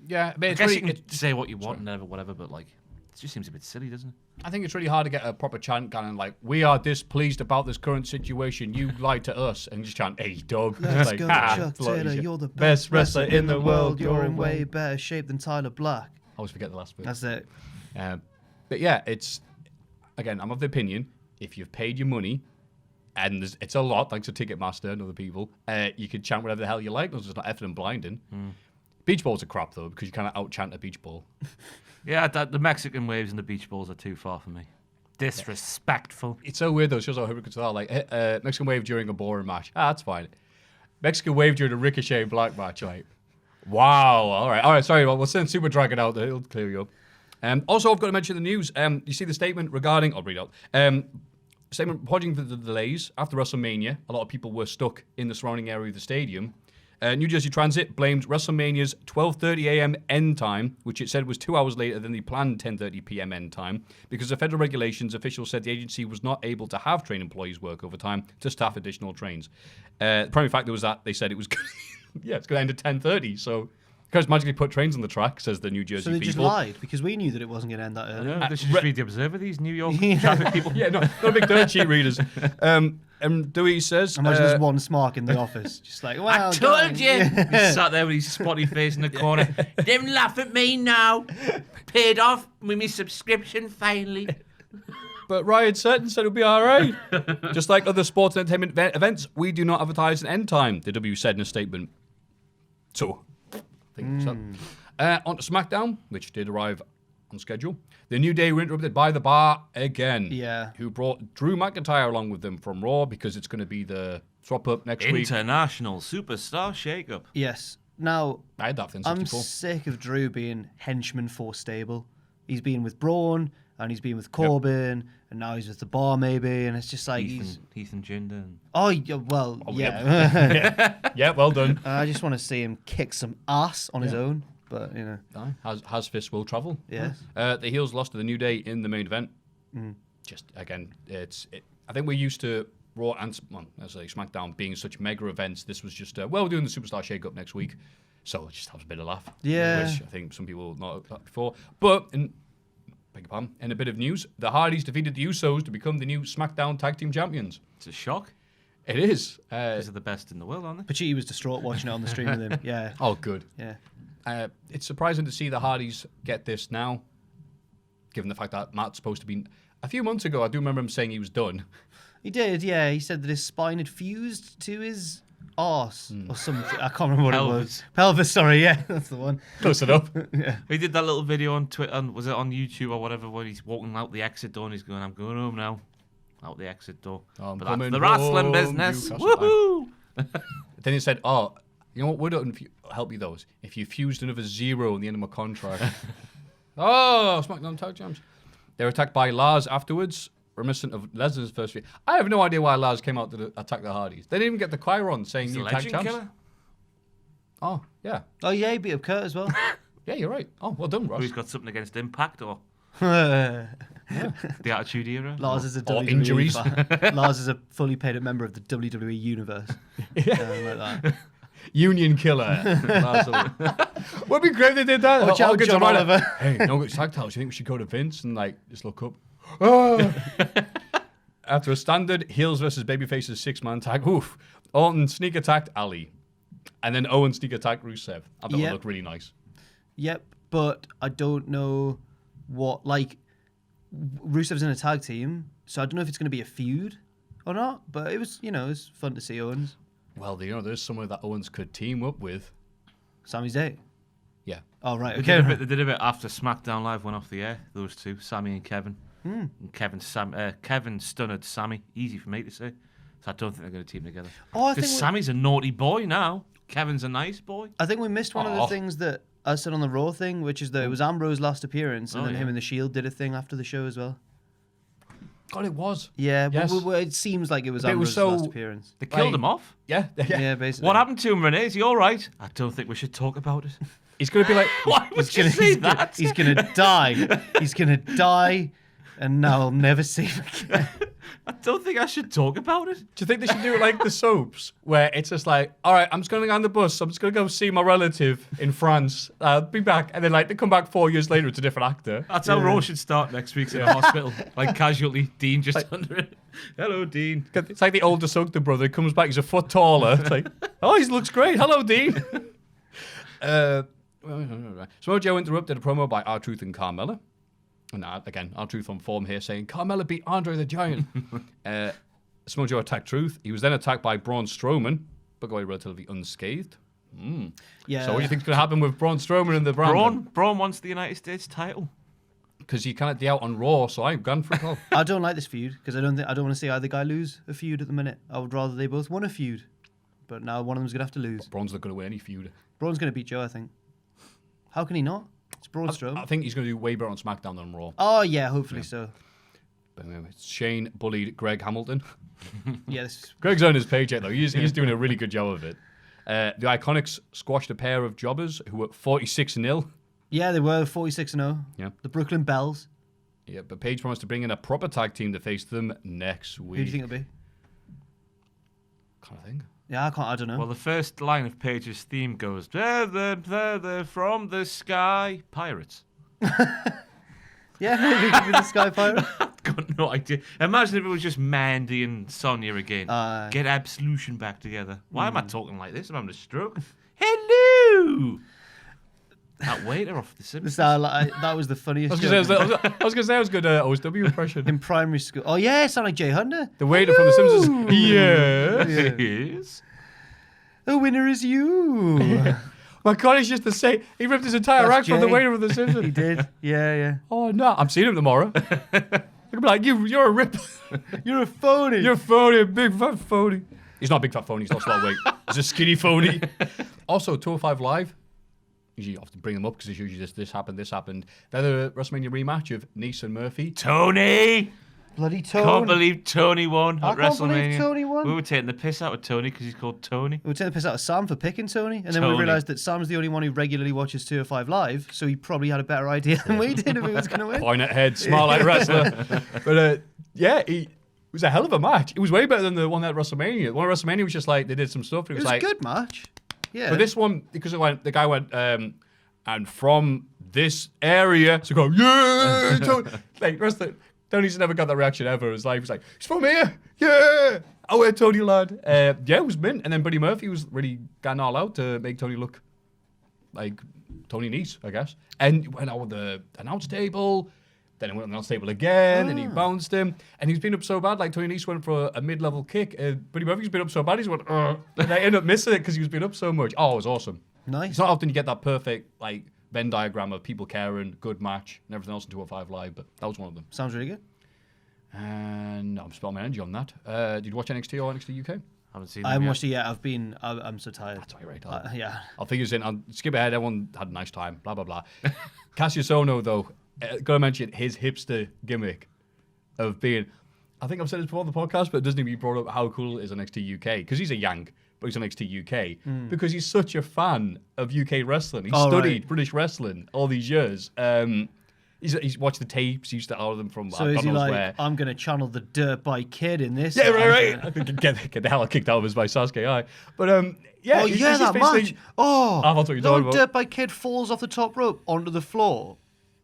Yeah, but I it's guess really, you can say what you want and whatever, but like, it just seems a bit silly, doesn't it? I think it's really hard to get a proper chant going like, we are displeased about this current situation. You lied to us, and just chant AEW. Let's Like, go, ah, Chuck it's a lot Taylor. easier. You're the Best wrestler in the world. You're in way better shape than Tyler Black. I always forget the last bit. That's it. But yeah, it's, again, I'm of the opinion, if you've paid your money, and it's a lot, thanks to Ticketmaster and other people, you can chant whatever the hell you like, as long as it's not effing and blinding. Beach balls are crap, though, because you kind of out-chant a beach ball. Yeah, the Mexican waves and the beach balls are too far for me. Disrespectful. It's so weird, though. It shows how hypocrites are. Like, Mexican wave during a boring match. That's fine. Mexican wave during a Ricochet Black match. Like, wow. All right. Sorry. Well, we'll send Super Dragon out there. It'll clear you up. Also, I've got to mention the news. You see the statement regarding... I'll read it out. Statement apologising for the delays. After WrestleMania, a lot of people were stuck in the surrounding area of the stadium. New Jersey Transit blamed WrestleMania's 12:30 a.m. end time, which it said was 2 hours later than the planned 10:30 p.m. end time, because of federal regulations. Officials said the agency was not able to have train employees work overtime to staff additional trains. The primary factor was that they said it was, it's going to end at 10:30. So Guys magically put trains on the track, says the New Jersey So they people. just lied because we knew that it wasn't going to end that early. Yeah, they should just read the Observer, these New York traffic people. Yeah, no, not big dirt sheet readers. Dewey says... Imagine there's one smart in the office, just like, well, I told you. He sat there with his spotty face in the corner. Don't laugh at me now. Paid off with my subscription finally. But Ryan Sutton said it'll be all right. Just like other sports and entertainment events, we do not advertise an end time, the W said in a statement. So, I think so. On to SmackDown, which did arrive on schedule. The New Day were interrupted by the Bar again. Yeah. Who brought Drew McIntyre along with them from Raw because it's going to be the swap-up next week. International superstar shake-up. Yes. Now, I had that in I'm 64. sick of Drew being henchman for stable. He's been with Braun, and he's been with Corbin, and now he's with the Bar maybe, and it's just like Heath and Jinder. And... Oh, yeah, well, yeah. Yeah, well done. I just want to see him kick some ass on his own, but, you know. Has fist will travel. Yes. The heels lost to the New Day in the main event. Just, again, I think we're used to Raw and SmackDown being such mega events. This was just, we're doing the Superstar Shake-Up next week, so it just has a bit of laugh. Yeah. Which I think some people not have that before. But, in a bit of news, the Hardys defeated the Usos to become the new SmackDown Tag Team Champions. It's a shock. It is. These are the best in the world, aren't they? Pacitti was distraught watching it on the stream with him. Yeah. Oh, good. Yeah. It's surprising to see the Hardys get this now, given the fact that Matt's supposed to be... A few months ago, I do remember him saying he was done. He did, yeah. He said that his spine had fused to his arse or something. I can't remember what it was. Pelvis, sorry, yeah. That's the one. Close enough. Yeah. He did that little video on Twitter, was it on YouTube or whatever, where he's walking out the exit door and he's going, I'm going home now. Out the exit door. I'm But coming that's the wrestling home, business. Newcastle. Woohoo! Then he said, "Oh, you know what would help you those if you fused another zero in the end of my contract." Oh, SmackDown Tag Champs. They were attacked by Lars afterwards, reminiscent of Lesnar's first feud. I have no idea why Lars came out to attack the Hardys. They didn't even get the choir on saying He's new the tag legend champs. killer. Oh, yeah. Oh, yeah, he beat up Kurt as well. Yeah, you're right. Oh, well done, Ross. Who's got something against Impact or Lars the Attitude Era? is a Or WWE injuries. fan. Lars is a fully paid up member of the WWE universe. Like that. Union killer. Would be great if they did that. Watch out, Hogan's John around Oliver. Hey, no good tag titles. You think we should go to Vince and just look up? Oh. After a standard heels versus babyfaces 6-man tag, Orton sneak attacked Ali, and then Owen sneak attacked Rusev. I thought it looked really nice. Yep, but I don't know what, Rusev's in a tag team, so I don't know if it's going to be a feud or not, but it was, it was fun to see Owens. Well, there's somewhere that Owens could team up with. Sami Zayn. Yeah. Oh, right, They okay. did a bit after SmackDown Live went off the air, those two, Sammy and Kevin. And Kevin stunned Sammy. Easy for me to say. So I don't think they're going to team together. Oh, I Because think Sammy's a naughty boy now. Kevin's a nice boy. I think we missed one of the things that I said on the Raw thing, which is that it was Ambrose's last appearance, and then him and the Shield did a thing after the show as well. God, it was. Yeah, Yes. well, it seems like it was But it was Ambrose's so- last appearance. They killed him off. Yeah. Yeah, basically. What happened to him, Renee? Is he all right? I don't think we should talk about it. He's going to be like... Why would you say that? He's gonna die. He's gonna die, and now I'll never see him again. I don't think I should talk about it. Do you think they should do it like the soaps, where it's just like, all right, I'm just going to go on the bus. I'm just going to go see my relative in France. I'll be back. And then, they come back 4 years later, it's a different actor. That's how Raw should start next week in a hospital. Like casualty, Dean just under it. Hello, Dean. It's like the older Sugden brother. He comes back, he's a foot taller. It's like, oh, he looks great. Hello, Dean. Samoa Joe interrupted a promo by R-Truth and Carmella. And again, R-Truth on form here saying, Carmella beat Andre the Giant. Samoa Joe attacked Truth. He was then attacked by Braun Strowman, but got away relatively unscathed. Yeah. So what do you think's going to happen with Braun Strowman and the brand? Braun wants the United States title. Because he can't be out on Raw, so I've gone for it. I don't like this feud because I don't want to see either guy lose a feud at the minute. I would rather they both won a feud, but now one of them's gonna have to lose. Braun's not going to win any feud. Braun's gonna beat Joe, I think. How can he not? It's Braun Strowman. I think he's going to do way better on SmackDown than Raw. Oh yeah, hopefully so. But anyway, Shane bullied Greg Hamilton. Yeah, this Greg's earned his paycheck though. He's doing a really good job of it. The IKonics squashed a pair of jobbers who were 46-0. yeah, they were 46-0. Yeah. The Brooklyn Bells. Yeah, but Paige promised to bring in a proper tag team to face them next week. Who do you think it'll be? Kind of thing. Yeah, I don't know. Well, the first line of Paige's theme goes, they're from the sky. Pirates. Yeah, maybe it could be the Sky Pirate. I've got no idea. Imagine if it was just Mandy and Sonia again. Get Absolution back together. Why am I talking like this? I'm having a stroke. Hello! That waiter off The Simpsons. That was the funniest. I was going to say I was good OSW impression. In primary school. Oh, yeah, it sounded like Jay Hunter. The waiter from The Simpsons. Yes. Yes. The winner is you. My God, he's just the same. He ripped his entire That's act from the Jay. waiter from The Simpsons. He did. Yeah. Oh, no. I'm seeing him tomorrow. I could be like, you're a rip. You're a phony. You're a phony, a big fat phony. He's not a big fat phony. He's lost a lot of weight. He's a skinny phony. Also, 205 Live. Usually often bring them up because it's usually this happened. They're the WrestleMania rematch of Nice and Murphy. Tony! Bloody Tony. Can't believe Tony won I at can't WrestleMania. believe Tony won. We were taking the piss out of Tony because he's called Tony. We were taking the piss out of Sam for picking Tony, and then Tony. we realised that Sam's the only one who regularly watches 205 Live, so he probably had a better idea than we did if he was going to win. Point at head, smile like a wrestler. But it was a hell of a match. It was way better than the one at WrestleMania. The one at WrestleMania was just like, they did some stuff. It was like a good match. Yeah. But this one, because the guy went, and from this area, so go, yeah, Tony. Like, Tony's never got that reaction ever. It was like, he's from here, yeah. Oh, yeah, Tony lad. Yeah, it was mint. And then Buddy Murphy was really getting all out to make Tony look like Tony Nese, I guess. And he went out with the announce table. Then he went on the announce table again, and he bounced him. And he's been up so bad, like Tony Nese went for a mid-level kick. Buddy Murphy's been up so bad, he's went, and they ended up missing it because he was been up so much. Oh, it was awesome. Nice. It's not often you get that perfect, like, Venn diagram of people caring, good match, and everything else in 205 Live, but that was one of them. Sounds really good. And I'm spelling my energy on that. Did you watch NXT or NXT UK? I haven't seen I haven't them watched it yet. I'm so tired. That's all right. Yeah. I'll figure this in. I'll skip ahead. Everyone had a nice time. Blah, blah, blah. Cassius Ohno, though, got to mention his hipster gimmick of being, I think I've said this before on the podcast, but it doesn't even be brought up how cool it is on NXT UK, because he's a Yank, but he's on NXT UK, because he's such a fan of UK wrestling. He's studied British wrestling all these years. He's watched the tapes. He used to order them from So God is he knows like, where. I'm going to channel the Dirt Bike Kid in this? Yeah, right. I could get the hell kicked out of us by Sasuke. Aye. But yeah. Oh, he's yeah, that basically- match. Oh, that's what you're talking about. Dirt Bike Kid falls off the top rope onto the floor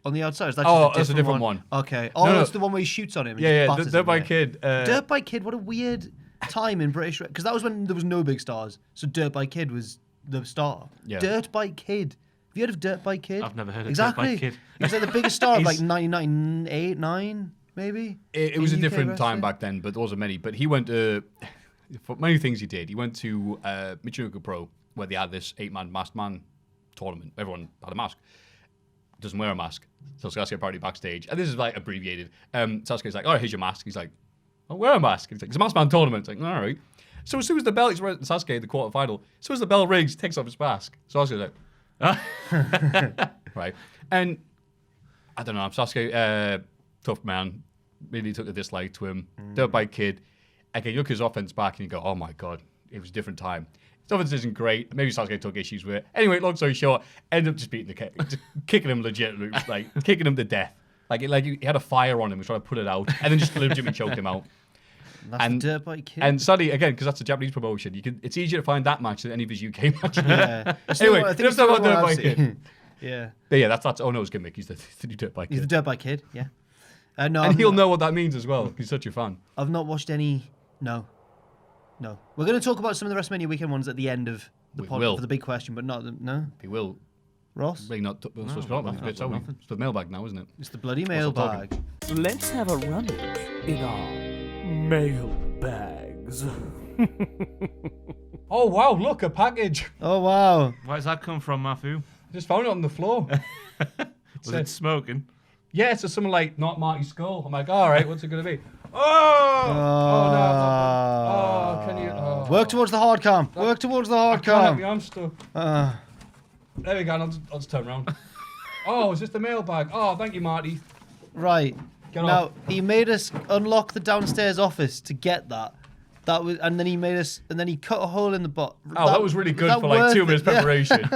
on the outside. Is that That's a different one. Okay. Oh, No, no. that's the one where he shoots on him. And Yeah, just batters Dirt him, Bike yeah. Kid. Dirt Bike Kid, what a weird time in British, because that was when there was no big stars. So Dirt Bike Kid was the star. Yeah. Dirt Bike Kid. Have you heard of Dirt Bike Kid? I've never heard of exactly. Dirt Bike Kid. He was like the biggest star of like 1998, 9, maybe. It was a in UK different time wrestling. back then, but there wasn't many. But he went to, for many things he did. He went to Michinoku Pro, where they had this 8-man masked man tournament. Everyone had a mask. Doesn't wear a mask. So Sasuke apparently backstage. And this is like abbreviated. Sasuke's like, all right, here's your mask. He's like, I'll wear a mask. He's like, it's a masked man tournament. It's like, all right. So as soon as the bell, he's wearing Sasuke in the quarterfinal. As soon as the bell rings, he takes off his mask. So Sasuke's like, right. And I don't know, Sasuke, tough man, really took a dislike to him. Dirt Bike Kid. Again, you look at his offense back and you go, oh my God, it was a different time. His offense isn't great. Maybe Sasuke took issues with it. Anyway, long story short, ended up just beating the kid, just kicking him legitimately, like kicking him to death. Like he had a fire on him, he was trying to put it out, and then just legitimately choked him out. That's the Dirt Bike Kid. And sadly, again, because that's a Japanese promotion, it's easier to find that match than any of his UK matches. Yeah. Anyway, I think let's talk about Dirt Bike Kid. Yeah. But yeah, that's Ohno's gimmick. He's the new Dirt Bike He's the Kid. Dirt Bike Kid, yeah. No, And he'll know what that means as well. He's such a fan. I've not watched any. No. We're going to talk about some of the WrestleMania weekend ones at the end of the We pod will. for the big question, but not the. No? He will. Ross? Really not. It's supposed to be it's the mailbag now, isn't it? It's the bloody What's the mailbag. Let's have a rummage in our mailbags. Oh wow! Look, a package. Oh, wow. Where does that come from, Maffew? I just found it on the floor. Was it smoking? Yeah, it's something like not Marty's skull. I'm like, all right, what's it gonna be? Oh no! Oh, can you? Oh. Work towards the hard cam. Work towards the hard I can't have cam. my arm stuck. There we go. I'll just turn around. Oh, is this the mailbag? Oh, thank you, Marty. Right. Get Now, off. he made us unlock the downstairs office to get that. That was, and then he made us, and then he cut a hole in the bot. Oh, that was really good for like 2 minutes preparation.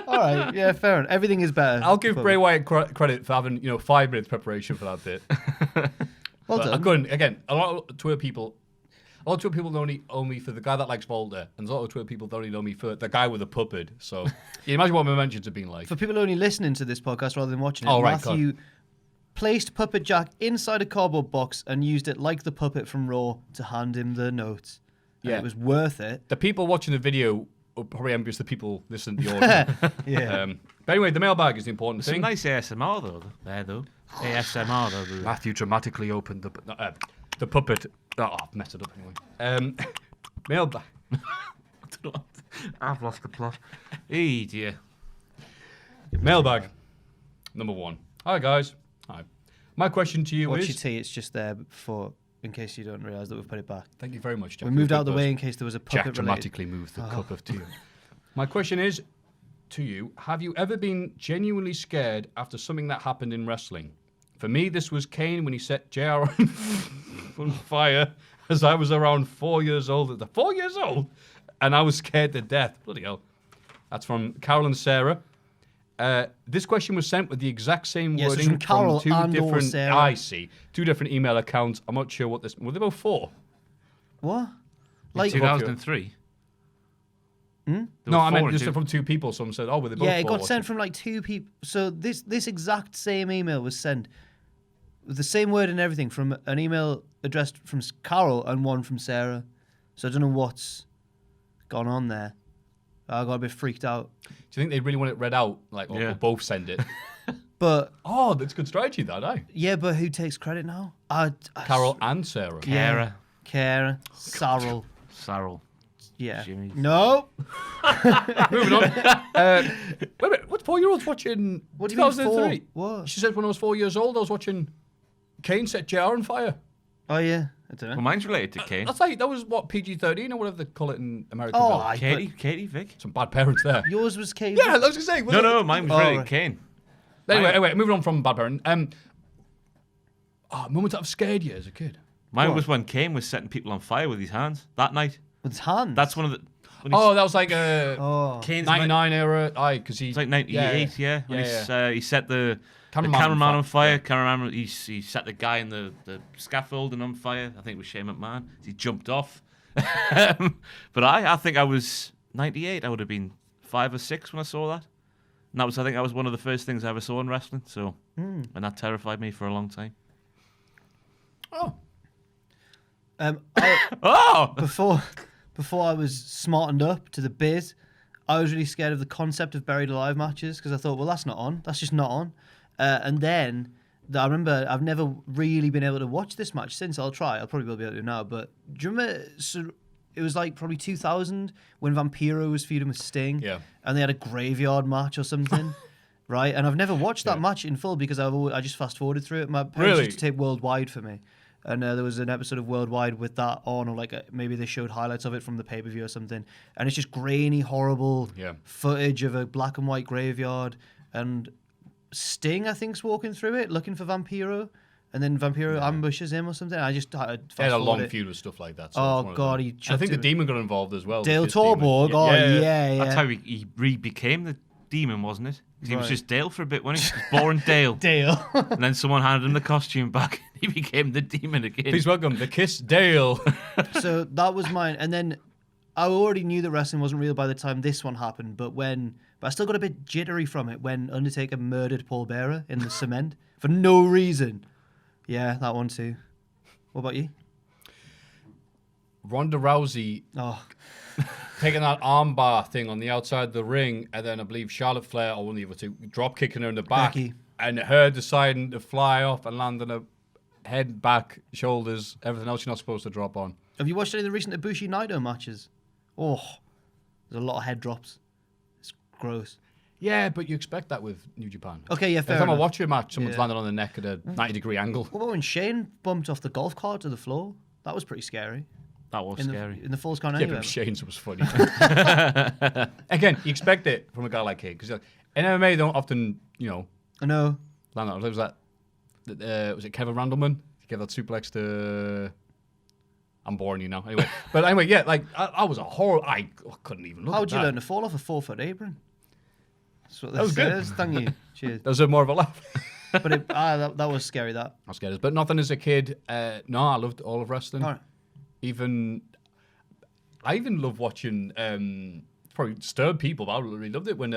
All right, yeah, fair enough. Everything is better. I'll give Bray Wyatt credit for having 5 minutes preparation for that bit. Well But I done. couldn't. Again, a lot of Twitter people. A lot of Twitter people only know me for the guy that likes Volta, and a lot of Twitter people only know me for the guy with the puppet. So you imagine what my mentions have been like. For people only listening to this podcast rather than watching it, Oh, right, Maffew placed Puppet Jack inside a cardboard box and used it like the puppet from Raw to hand him the notes. And it was worth it. The people watching the video are probably envious the people listening to the audio. Yeah. But anyway, the mailbag is the important Some thing. nice ASMR though. ASMR though. Maffew dramatically opened the puppet. Oh, I've messed it up anyway. Mailbag. I've lost the plot. Hey dear. Mailbag. Number 1. Hi guys. Hi. My question to you Watch is... your tea, it's just there for, in case you don't realise that we've put it back. Thank you very much, Jack. We moved out of the way in case there was a puppet Jack dramatically moved the cup of tea. My question is to you, have you ever been genuinely scared after something that happened in wrestling? For me, this was Kane when he set JR on fire as I was around 4 years old. 4 years old? And I was scared to death. Bloody hell. That's from Carol and Sarah. This question was sent with the exact same Yes, it's wording from Carol two and or different. Sarah. I see 2 different email accounts. I'm not sure what this. Were they both 4? What? Like 2003. No, I meant this is from 2 people. Someone said, "Oh, were they both?" Yeah, it 4? got sent from like 2 people. So this exact same email was sent with the same word and everything from an email addressed from Carol and one from Sarah. So I don't know what's gone on there. I got a bit freaked out. Do you think they really want it read out? Like, or Yeah. both send it? But Oh, that's good strategy, that, eh? yeah, but who takes credit now? Carol and Sarah. Yeah. Kara, Sarah. Yeah. Jimmy. No. Moving on. Wait a minute. What 4-year-old's watching? What do you mean 2003? 4? What? She said when I was 4 years old, I was watching Kane set JR on fire. Oh yeah. I don't know. Well, mine's related to Kane. That's like that was what PG-13 or whatever they call it in America. Oh, I- Katie Vick. Some bad parents there. Yours was Kate. Yeah, I was gonna say. No, mine was Oh, related right. to Kane. Anyway, moving on from bad parent. Moment that have scared you as a kid. Mine was when Kane was setting people on fire with his hands that night. With his hands. That's one of the. when Oh, that was like a Oh. Kane's 99 era. Aye, because he. It's like 98, yeah. When he set the cameraman on fire. Cameraman, he set the guy in the scaffolding on fire. I think it was Shane McMahon. He jumped off. But I think I was 98. I would have been 5 or 6 when I saw that. And I think that was one of the first things I ever saw in wrestling. So, and that terrified me for a long time. Oh. Oh! Before I was smartened up to the biz, I was really scared of the concept of buried alive matches because I thought, well, that's not on. That's just not on. And then I remember I've never really been able to watch this match since. I'll try. I'll probably be able to now. But do you remember? So it was like probably 2000 when Vampiro was feuding with Sting. Yeah. And they had a graveyard match or something. Right? And I've never watched that match in full because I just fast forwarded through it. My parents Really? used to tape Worldwide for me. And there was an episode of Worldwide with that on, or like maybe they showed highlights of it from the pay-per-view or something. And it's just grainy, horrible footage of a black and white graveyard. And Sting, I think, is walking through it looking for Vampiro. And then Vampiro ambushes him or something. I just had They had a long feud with stuff like that. So Oh, it's one of God, them. he And I chucked think the it- demon got involved as well. Dale with his demon. Torborg. Oh, yeah. That's how he became the demon, wasn't it? 'Cause he was Right. just Dale for a bit, wasn't he? Just boring Dale. Dale. And then someone handed him the costume back. He became the demon again. Please welcome the Kiss Dale. So that was mine. And then I already knew that wrestling wasn't real by the time this one happened. But I still got a bit jittery from it when Undertaker murdered Paul Bearer in the cement for no reason. Yeah, that one too. What about you? Ronda Rousey Oh, taking that armbar thing on the outside of the ring, and then I believe Charlotte Flair or one of the other two drop kicking her in the back, Becky. and her deciding to fly off and land on her head, back, shoulders, everything else you're not supposed to drop on. have you watched any of the recent Ibushi Naito matches? Oh, there's a lot of head drops. It's gross. Yeah, but you expect that with New Japan. Okay, yeah, Every fair time I enough. watch a match, someone's Yeah. landing on the neck at a 90-degree angle. What about when Shane bumped off the golf cart to the floor? That was pretty scary. That was In scary. the Falls Count Yeah, anyway. but Shane's was funny. Again, you expect it from a guy like him because in MMA they don't often, I know. land on. Was it Kevin Randleman? He gave that suplex to. I'm boring you now. Anyway, but anyway, yeah, like I was a horror. I couldn't even look. How at would you that. learn to fall off a 4-foot apron? That's what That was this good. says. Thank you. Cheers. That was more of a laugh. But that was scary. That. I was scared, but nothing as a kid. No, I loved all of wrestling. All right. I even love watching, probably disturbed people, but I really loved it when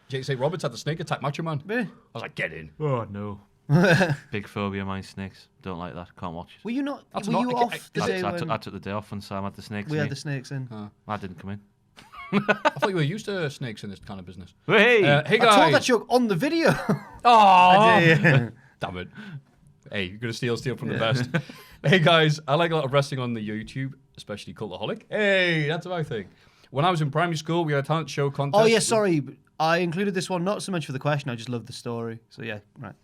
Jake St. Roberts had the snake attack Macho Man. Yeah. I was like, get in. Oh, no. Big phobia of mine, snakes. Don't like that. Can't watch it. Were you not? That's were not- you I- off the day when I took the day off when Sam had the snakes. we in had it. the snakes in? I didn't come in. I thought you were used to snakes in this kind of business. Hey! Hey, I told that guys. joke on the video. Oh, did. damn it. Hey, you're going to steal from the best. Hey, guys, I like a lot of wrestling on the YouTube, especially Cultaholic. Hey, that's my thing. When I was in primary school, we had a talent show contest. Oh yeah, sorry. I included this one not so much for the question. I just love the story. So yeah, right.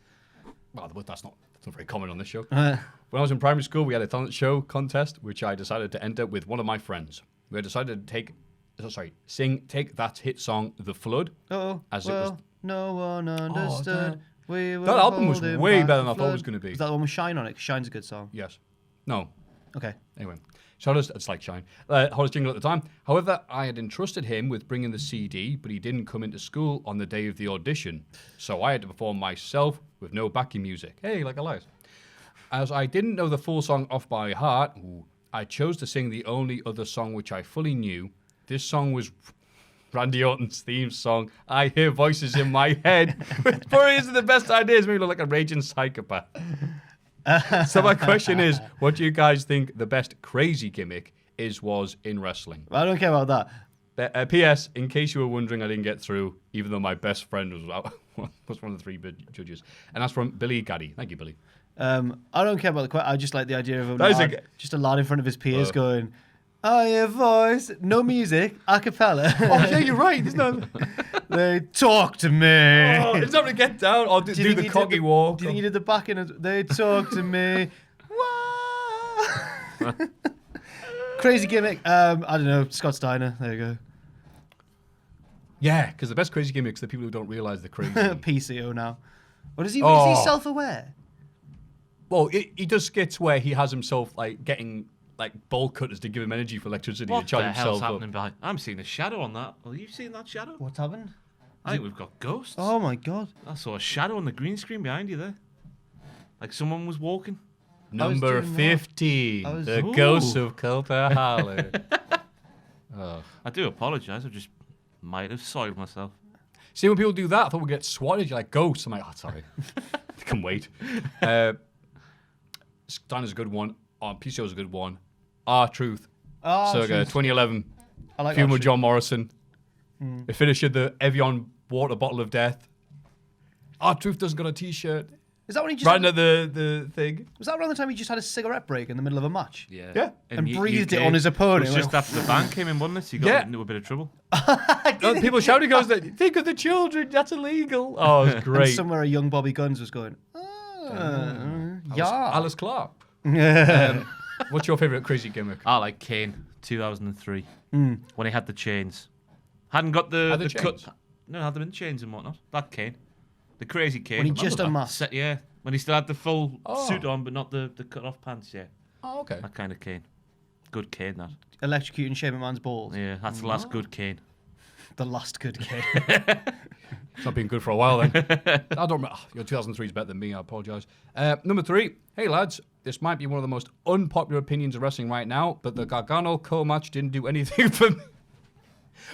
Well, that's not very common on this show. When I was in primary school, we had a talent show contest, which I decided to enter with one of my friends. We had decided to sing Take That hit song, The Flood. Oh, As it well, was- no one understood. We were That album was holding way back better than the I thought it was flood. going to be. Was that the one with Shine on it? 'Cause Shine's a good song. Yes. No. Okay. Anyway, Shadow's, it's like Shine. Hottest jingle at the time. However, I had entrusted him with bringing the CD, but he didn't come into school on the day of the audition. So I had to perform myself with no backing music. Hey, like Elias. As I didn't know the full song off by heart, I chose to sing the only other song which I fully knew. This song was Randy Orton's theme song. I hear voices in my head. But isn't the best ideas. Maybe look like a raging psychopath. So my question is, what do you guys think the best crazy gimmick was in wrestling? I don't care about that. P.S. In case you were wondering, I didn't get through, even though my best friend was one of the 3 judges. And that's from Billy Gaddy. Thank you, Billy. I don't care about the question. I just like the idea of That is just a lad in front of his peers going, "I hear voice, no music, a cappella." Oh, yeah, you're right. There's no... They talk to me. Oh, it's not to get down or do you think the he coggy did walk. Do you think he did the back end? They talk to me. Wah. Crazy gimmick. I don't know. Scott Steiner. There you go. Yeah, because the best crazy gimmicks are the people who don't realize they're crazy. PCO now. What is he? Is Oh. he self-aware? Well, he does skits where he has himself like getting like bowl cutters to give him energy for electricity What to charge the hell's himself up. happening behind? I'm seeing a shadow on that. Have you seen that shadow? What's happened? I think we've got ghosts. Oh my god. I saw a shadow on the green screen behind you there. Like someone was walking. Number doing what? 50, I was- the Ooh. ghost of Cultaholic. Oh. I do apologise. I just might have soiled myself. See, when people do that, I thought we'd get swatted. You're like, ghosts. I'm like, oh, sorry. I can wait. Steiner's a good one. PCO's a good one. R-Truth. Circa 2011. I like Film that with John Morrison. They finished with the Evian water bottle of death. R-Truth doesn't got a t-shirt. Is that when he just Right had, under the thing. was that around the time he just had a cigarette break in the middle of a match? Yeah. And U- breathed UK, it on his opponent. It was just after the ban came in, wasn't it? He got Yeah. into a bit of trouble. People shouting, goes, think of the children, that's illegal. Oh, it's And great. somewhere a young Bobby Guns was going, yeah. Alice Clark. What's your favourite crazy gimmick? I like Kane, 2003, when he had the chains. Hadn't got the, Had the the chains? cut. No, had them in chains and whatnot. That Kane. The crazy Kane. When he Remember just that? unmasked. Yeah, when he still had the full Oh. suit on, but not the cut off pants, yeah. Oh, okay. That kind of Kane. Good Kane, that. Electrocuting Shane McMahon's balls. Yeah, that's the last good Kane. The last good kid. It's not been good for a while then. I don't remember. Your 2003 is better than me, I apologise. Number 3. Hey, lads. This might be one of the most unpopular opinions of wrestling right now, but the Gargano Cole match didn't do anything for me.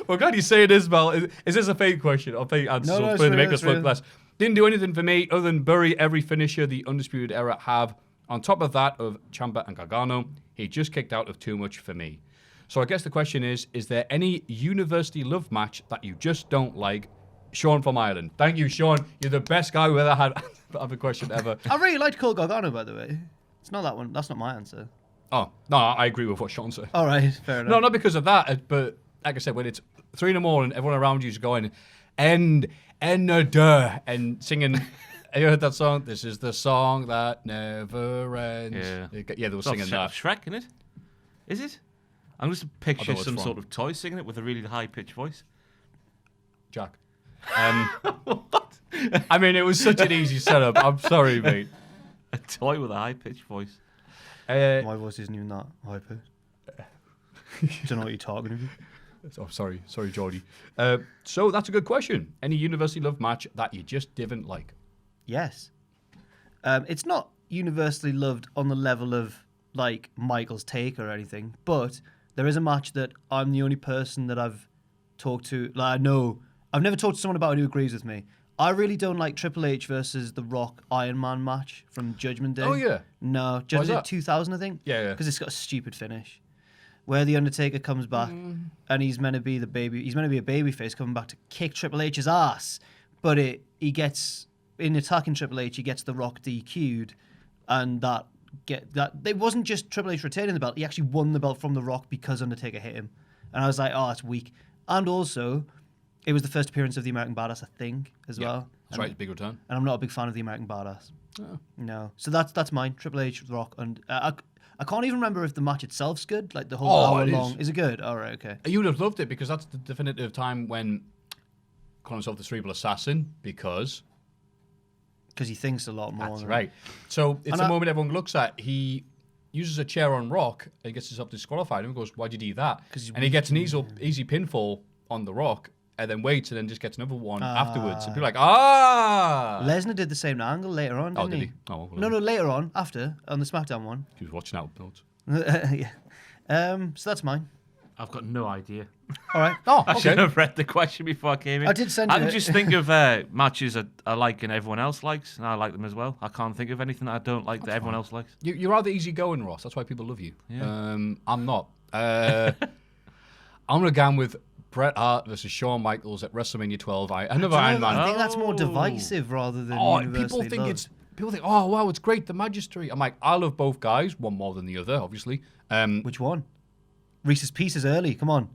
Well, glad you say it, Isabel. Is this a fake question? Or fake answers? No, or it's to real, make it's us look real. less. Didn't do anything for me other than bury every finisher the Undisputed Era have. On top of that of Ciampa and Gargano, he just kicked out of too much for me. So I guess the question is there any university love match that you just don't like? Shawn from Ireland. Thank you, Shawn. You're the best guy who ever had a question ever. I really liked Cole Gargano, by the way. It's not that one. That's not my answer. Oh, no, I agree with what Shawn said. All right, fair enough. No, not because of that, but like I said, when it's 3 in the morning, everyone around you is going, and singing. Have you heard that song? This is the song that never ends. Yeah, they were singing that. Shrek, innit? Is it? I'm just picture what's some wrong. sort of toy singing it with a really high pitched voice. Jack. What? I mean, it was such an easy setup. I'm sorry, mate. A toy with a high pitched voice. My voice isn't even that high pitched. Don't know what you're talking about. Oh, sorry, Geordie. So that's a good question. Any university love match that you just didn't like? Yes. It's not universally loved on the level of like Michael's take or anything, but there is a match that I'm the only person that I've talked to. Like, I know I've never talked to someone about it who agrees with me. I really don't like Triple H versus The Rock Iron Man match from Judgment Day. Oh, yeah? No, Judgment Day 2000, I think. Yeah. Because it's got a stupid finish. Where the Undertaker comes back and he's meant to be a babyface coming back to kick Triple H's ass, but he gets in attacking Triple H, he gets The Rock DQ'd, and that it wasn't just Triple H retaining the belt; he actually won the belt from The Rock because Undertaker hit him, and I was like, oh, that's weak. And also, it was the first appearance of the American Badass, I think, as well. That's right, it's a big return. And I'm not a big fan of the American Badass. Oh. No, so that's mine. Triple H, The Rock, and I can't even remember if the match itself's good, like the whole hour long. Is it good? All right, okay. You would have loved it because that's the definitive time when calling himself the cerebral assassin because he thinks a lot more. That's right. So it's a moment everyone looks at. He uses a chair on Rock and gets himself disqualified. And he goes, "Why'd you do that?" And he gets an easy pinfall on the Rock, and then waits and then just gets another one afterwards. And be like, Lesnar did the same angle later on, didn't he? Oh, well, No, later on, after, on the SmackDown one. He was watching out notes. Yeah. So that's mine. I've got no idea. All right. Oh, I should have read the question before I came in. I did send you I can it. just think of matches I like and everyone else likes, and I like them as well. I can't think of anything that I don't like that everyone else likes. You're rather easygoing, Ross. That's why people love you. Yeah. I'm not. I'm going to go with Bret Hart versus Shawn Michaels at WrestleMania 12. Another Iron Man. I think that's more divisive rather than universally People think, oh wow, it's great, the Magistry. I'm like, I love both guys, one more than the other, obviously. Which one? Reese's Pieces early. Come on.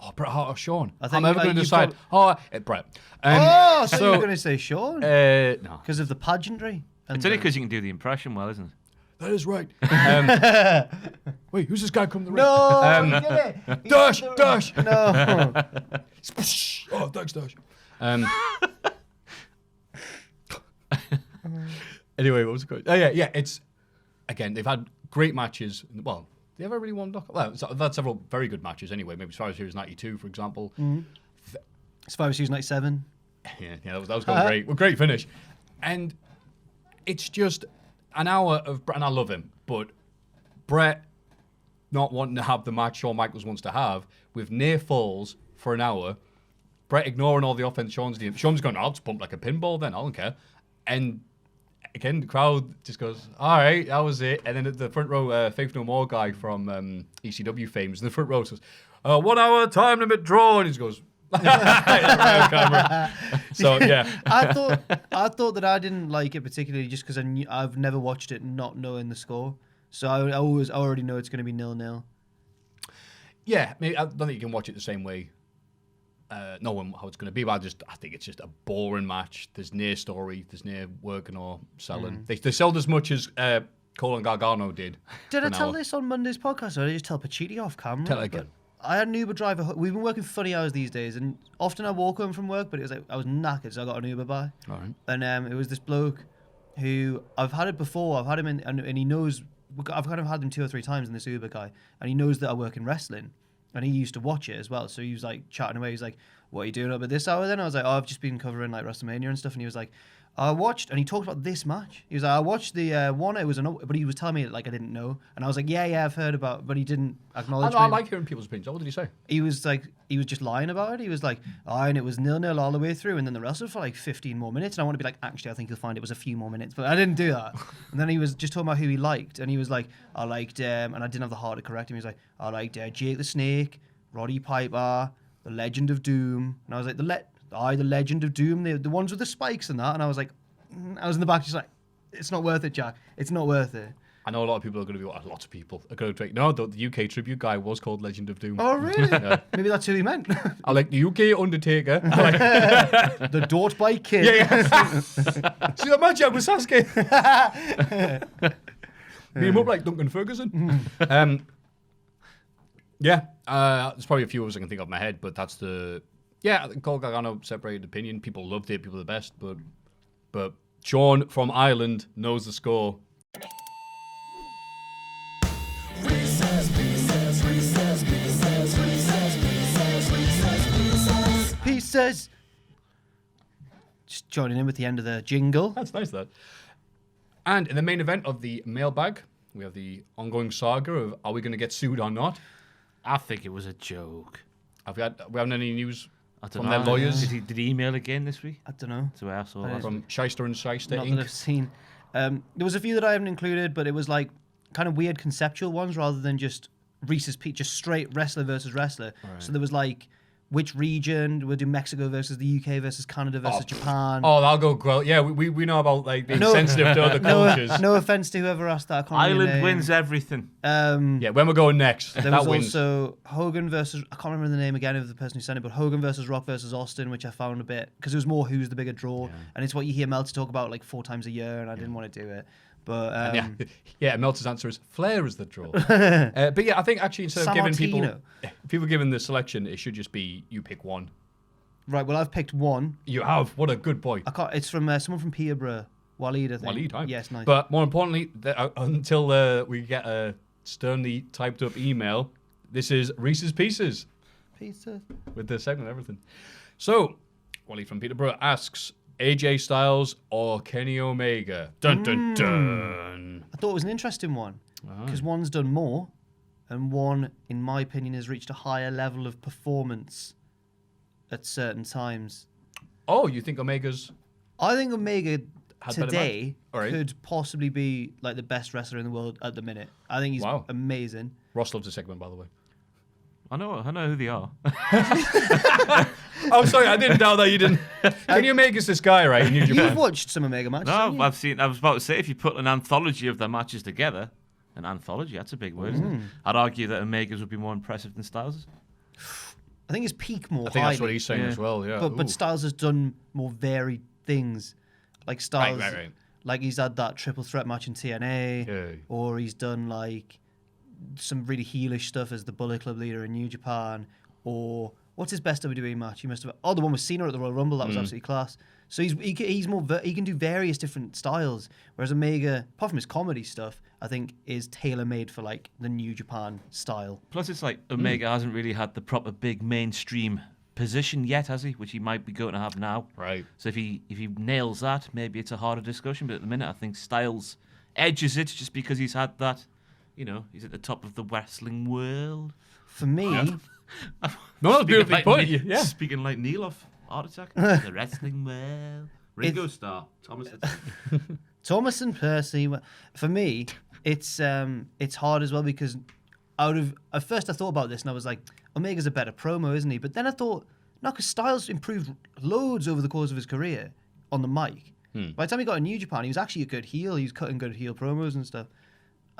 Oh, Bret Hart or Shawn? I think I'm never going to decide. Bret. So you were going to say Shawn? No. Because of the pageantry. It's only because you can do the impression well, isn't it? That is right. Wait, who's this guy coming the ring? No, get it. Dash. No. Oh, thanks, Dash. Anyway, what was it called? Oh, yeah. It's again, they've had great matches. Well, they ever really won? Well, they've had several very good matches anyway. Maybe Survivor Series '92, for example. Survivor Series '97. Yeah, that was going great. Well, great finish, and it's just an hour of Bret, and I love him, but Bret not wanting to have the match Shawn Michaels wants to have with near falls for an hour. Bret ignoring all the offense Shawn's doing. Shawn's going, I'll just pump like a pinball then, I don't care. And again, the crowd just goes, all right, that was it. And then at the front row, Faith No More guy from ECW fame is in the front row, says, 1 hour time limit draw. And he just goes, camera. So, yeah. I thought that I didn't like it particularly just because I've never watched it not knowing the score. So I already know it's going to be 0-0. Yeah, maybe, I don't think you can watch it the same way. Knowing how it's going to be, but I think it's just a boring match. There's no story, there's no working or selling. They sold as much as Cole and Gargano did. Did I tell this on Monday's podcast, or did I just tell Pacitti off camera? Tell it again. I had an Uber driver. We've been working funny hours these days, and often I walk home from work, but it was like I was knackered, so I got an Uber by. All right. And it was this bloke who I've had it before. I've had him in, and he knows. I've kind of had him 2 or 3 times in this Uber guy, and he knows that I work in wrestling, and he used to watch it as well. So he was like chatting away. He's like, "What are you doing up at this hour?" Then I was like, "Oh, I've just been covering like WrestleMania and stuff." And he was like, "I watched," and he talked about this match. He was like, "I watched the one. It was but he was telling me like I didn't know." And I was like, "Yeah, I've heard about," but he didn't acknowledge. I like hearing people's opinions. What did he say? He was like, he was just lying about it. He was like, and it was 0-0 all the way through, and then the wrestled for like 15 more minutes. And I want to be like, actually, I think you'll find it was a few more minutes, but I didn't do that. And then he was just talking about who he liked, and he was like, I liked, and I didn't have the heart to correct him. He was like, I liked Jake the Snake, Roddy Piper, the Legend of Doom, and I was like, the Legend of Doom, the ones with the spikes and that. And I was like, I was in the back just like, it's not worth it, Jack. It's not worth it. I know a lot of people are going to be, lots of people are going to take, no, the UK tribute guy was called Legend of Doom. Oh, really? Yeah. Maybe that's who he meant. I like the UK Undertaker. I like the Dort Bike Kid. Yeah. See that match with Sasuke? Beat him up like Duncan Ferguson. There's probably a few others I can think of in my head, but that's Cole Gargano separated opinion. People loved it, people are the best, but Shawn from Ireland knows the score. Pieces. Just joining in with the end of the jingle. That's nice, that. And in the main event of the Mailbag, We have the ongoing saga of are we going to get sued or not? I think it was a joke. We haven't any news I don't from know. their lawyers? Did he email again this week? I don't know. That's where I saw I that. From Shyster and Shyster Not Inc. that I've seen. There was a few that I haven't included, but it was like kind of weird conceptual ones rather than just Reese's Peak, just straight wrestler versus wrestler. Right. So there was like, which region? We'll do Mexico versus the UK versus Canada versus Japan. Oh, that'll go well. Yeah, we know about like being sensitive to other cultures. No offense to whoever asked that. I can't remember Ireland the name. wins everything. Yeah, when we're going next, There that was wins. also Hogan versus, I can't remember the name again of the person who sent it, but Hogan versus Rock versus Austin, which I found a bit, because it was more who's the bigger draw, and it's what you hear Meltzer talk about like 4 times a year, and I didn't want to do it. But yeah, Meltzer's answer is Flair is the draw. But yeah, I think actually instead of giving people given the selection, it should just be you pick one. Right, well, I've picked one. You have. What a good boy. It's from someone from Peterborough, Waleed, I think. Waleed, huh? Yes, nice. But more importantly, until we get a sternly typed up email, this is Reese's Pieces. Pizza. With the segment and everything. So, Waleed from Peterborough asks, AJ Styles or Kenny Omega? Dun dun dun. I thought it was an interesting one, because one's done more, and one, in my opinion, has reached a higher level of performance at certain times. Oh, you think Omega's... I think Omega Had better today match? Alright. could possibly be like the best wrestler in the world at the minute. I think he's amazing. Ross loves the segment, by the way. I know who they are. Oh, sorry, I didn't doubt that you didn't. Kenny Omega's this guy, right? In New Japan. You've watched some Omega matches, No, haven't you? I've seen. I was about to say, if you put an anthology of their matches together, an anthology, that's a big word, isn't it? I'd argue that Omega's would be more impressive than Styles'. I think his peak more I think that's what highly, he's saying as well, yeah. but Ooh. Styles has done more varied things. Like Styles, Right. like he's had that triple threat match in TNA, Yeah. or he's done like some really heelish stuff as the Bullet Club leader in New Japan, or what's his best WWE match? He must have the one with Cena at the Royal Rumble. That was absolutely class. So he's more he can do various different styles, whereas Omega, apart from his comedy stuff, I think is tailor made for like the New Japan style. Plus, it's like Omega hasn't really had the proper big mainstream position yet, has he? Which he might be going to have now. Right. So if he nails that, maybe it's a harder discussion. But at the minute, I think Styles edges it just because he's had that. You know, he's at the top of the wrestling world. For me, No, that's beautifully put. Yeah. Speaking like Neil off Heart Attack. The wrestling world. Ringo Starr. Thomas and Percy. For me, it's hard as well because at first I thought about this and I was like, Omega's a better promo, isn't he? But then I thought, no, because Styles improved loads over the course of his career on the mic. By the time he got in New Japan, he was actually a good heel. He was cutting good heel promos and stuff.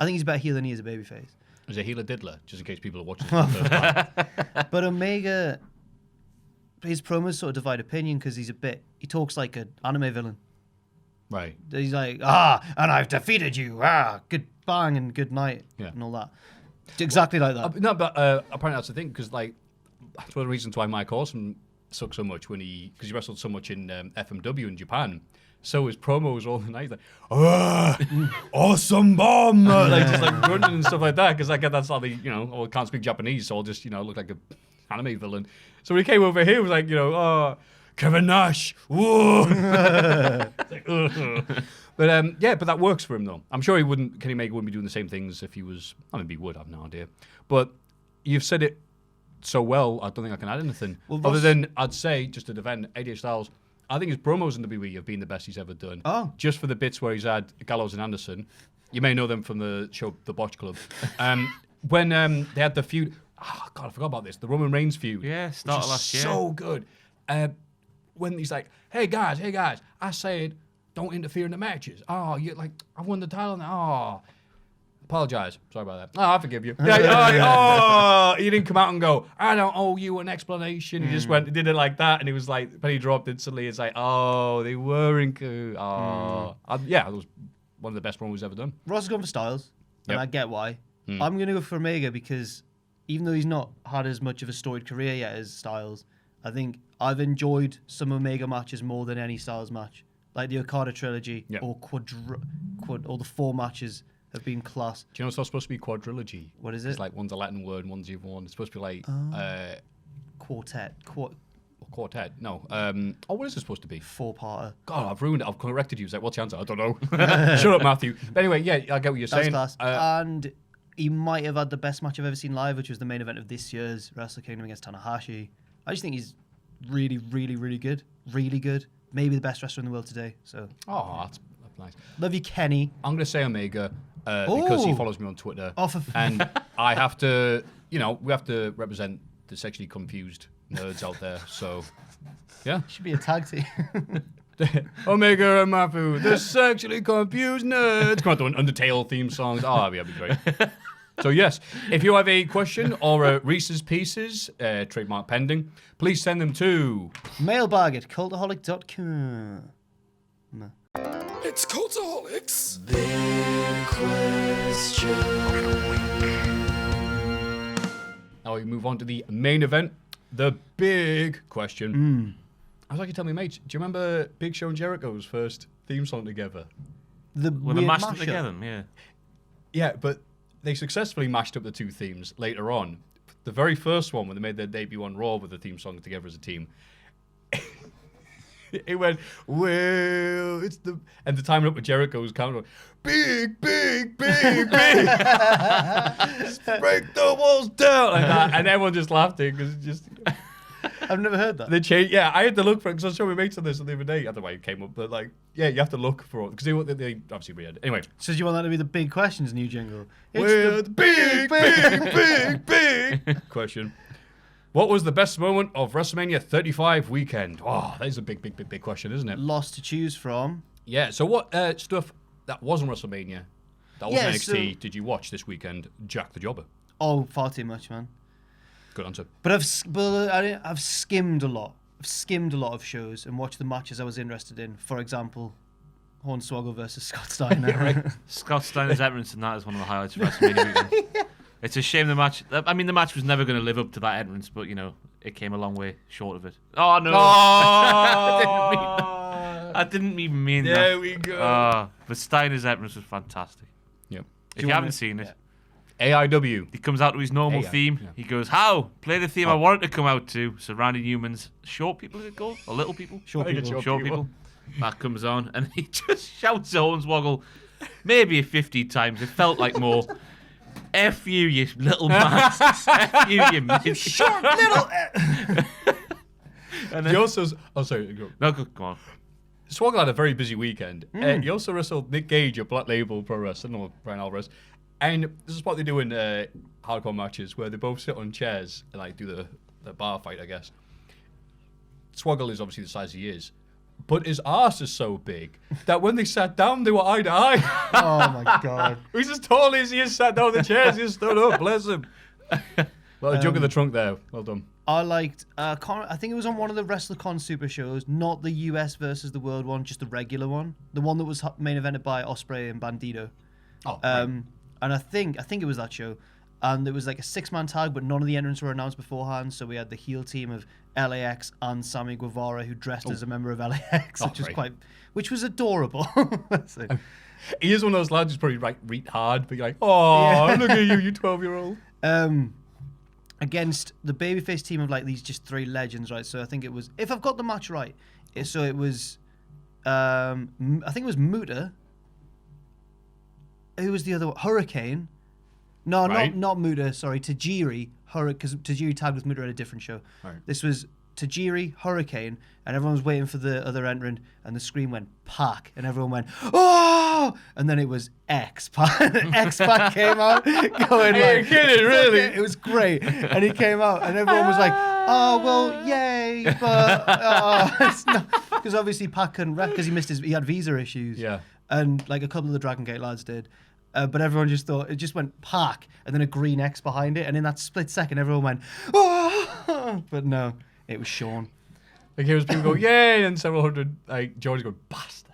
I think he's a better heel than he is a babyface. Is a healer diddler, just in case people are watching this for the first time. But Omega, his promos sort of divide opinion because he talks like an anime villain. Right. He's like, and I've defeated you. Good bang and good night and all that. Exactly like that. No, but apparently that's the thing, because like that's one of the reasons why Mike Awesome sucked so much because he wrestled so much in FMW in Japan. So his promos all the night, like, awesome bomb, like just like grunting and stuff like that. Because like that's how I can't speak Japanese, so I'll just look like a anime villain. So when he came over here, he was like, Kevin Nash, whoa. Like, but that works for him though. I'm sure Kenny Omega wouldn't be doing the same things if he was. I mean, he would. I have no idea. But you've said it so well. I don't think I can add anything other than I'd say just to defend AJ Styles. I think his promos in WWE have been the best he's ever done. Oh. Just for the bits where he's had Gallows and Anderson. You may know them from the show The Botch Club. When they had the feud. Oh, God, I forgot about this. The Roman Reigns feud. Yeah, started last year. So good. When he's like, hey guys, I said don't interfere in the matches. Oh, you like I won the title now. Oh. Apologize. Sorry about that. Oh, I forgive you. He didn't come out and go, I don't owe you an explanation. He just did it like that, and he was like, penny dropped instantly. It's like, they were in coup. Yeah, it was one of the best promos he's ever done. Ross has gone for Styles, and I get why. I'm going to go for Omega because even though he's not had as much of a storied career yet as Styles, I think I've enjoyed some Omega matches more than any Styles match. Like the Okada trilogy or or the 4 matches have been class. Do you know it's not supposed to be quadrilogy? What is it? It's like one's a Latin word and one's the other one. It's supposed to be like quartet. quartet. No. What is it supposed to be? 4-parter. God, I've ruined it. I've corrected you. It's like, what's the answer? I don't know. Shut up, Maffew. But anyway, yeah, I get what you're saying. That's class. And he might have had the best match I've ever seen live, which was the main event of this year's Wrestle Kingdom against Tanahashi. I just think he's really, really, really good. Really good. Maybe the best wrestler in the world today. So. Oh, that's nice. Love you, Kenny. I'm going to say Omega because he follows me on Twitter. And I have to, we have to represent the sexually confused nerds out there. So, yeah. Should be a tag team. Omega and Maffew, the sexually confused nerds. Come on, doing Undertale theme songs. Oh, that'd be great. So, yes, if you have a question or Reese's Pieces, trademark pending, please send them to Mailbag at cultaholic.com. No. It's Cultaholics. Big question. Now we move on to the main event, the big question. I was like, you tell me, mate, do you remember Big Show and Jericho's first theme song together? The they mashed them together, yeah. Yeah, but they successfully mashed up the two themes later on. The very first one, when they made their debut on Raw with the theme song together as a team, it went, well, it's the... And the time up with Jericho's counter, big, big, big, big. Break the walls down. Like that. And everyone just laughed because it just... I've never heard that. They changed, yeah, I had to look for it because I was showing my mates on this the other day. I don't know why it came up, but like, yeah, you have to look for it because they obviously read it. Anyway. So do you want that to be the big questions new jingle? It's the big question. What was the best moment of WrestleMania 35 weekend? Oh, that is a big question, isn't it? Lots to choose from. Yeah, so what stuff that wasn't WrestleMania, that wasn't NXT, so... did you watch this weekend? Jack the Jobber. Oh, far too much, man. Good answer. But I've skimmed a lot. I've skimmed a lot of shows and watched the matches I was interested in. For example, Hornswoggle versus Scott Steiner. Yeah, right. Scott Steiner's entrance in that is one of the highlights of WrestleMania weekend. Yeah. It's a shame the match... I mean, the match was never going to live up to that entrance, but, it came a long way short of it. Oh, no. I didn't even mean that. There we go. But Steiner's entrance was fantastic. Yep. If you haven't seen it... AEW. He comes out to his normal theme. Yeah. He goes, how? Play the theme I wanted to come out to. Surrounding humans. Short people, is it called? Or little people? Short people. Short people. That comes on, and he just shouts at Hornswoggle maybe 50 times. It felt like more. F you little man. F you midget. Short little... And then, he also... Oh, sorry. Go. No, go on. Swoggle had a very busy weekend. He also wrestled Nick Gage at Black Label Pro Wrestling, or Brian Alvarez. And this is what they do in hardcore matches, where they both sit on chairs and like do the bar fight, I guess. Swoggle is obviously the size he is, but his arse is so big that when they sat down, they were eye to eye. Oh my god! He's as tall as he is, sat down on the chairs, he just stood up. Bless him. Well, a jug in the trunk there. Well done. I liked. I think it was on one of the WrestleCon Super shows, not the US versus the World one, just the regular one, the one that was main evented by Ospreay and Bandito. Oh. Right. And I think it was that show, and there was like a 6-man tag, but none of the entrants were announced beforehand. So we had the heel team of LAX and Sammy Guevara, who dressed as a member of LAX, which was adorable. So, he is one of those lads who's probably reet hard, but you're like, oh, look at you 12-year-old. Against the babyface team of like these just 3 legends, right? So I think it was, if I've got the match right, so it was, I think it was Muta. Who was the other one? Hurricane. No, right. not Muta, sorry, Tajiri. Because Tajiri tagged with Muta at a different show. Right. This was Tajiri, Hurricane, and everyone was waiting for the other entrant, and the screen went Pac, and everyone went, oh! And then it was X-Pac. X-Pac came out going like... Are you kidding, really? It was great. And he came out, and everyone was like, oh, well, yay, but... it's not... Because obviously Pac couldn't rap, because he had visa issues. Yeah. And like a couple of the Dragon Gate lads did. But everyone just thought, it just went Pac, and then a green X behind it, and in that split second, everyone went, oh! But no, it was Shawn. Like, here was people go, yay, and several hundred, like, George go, bastard.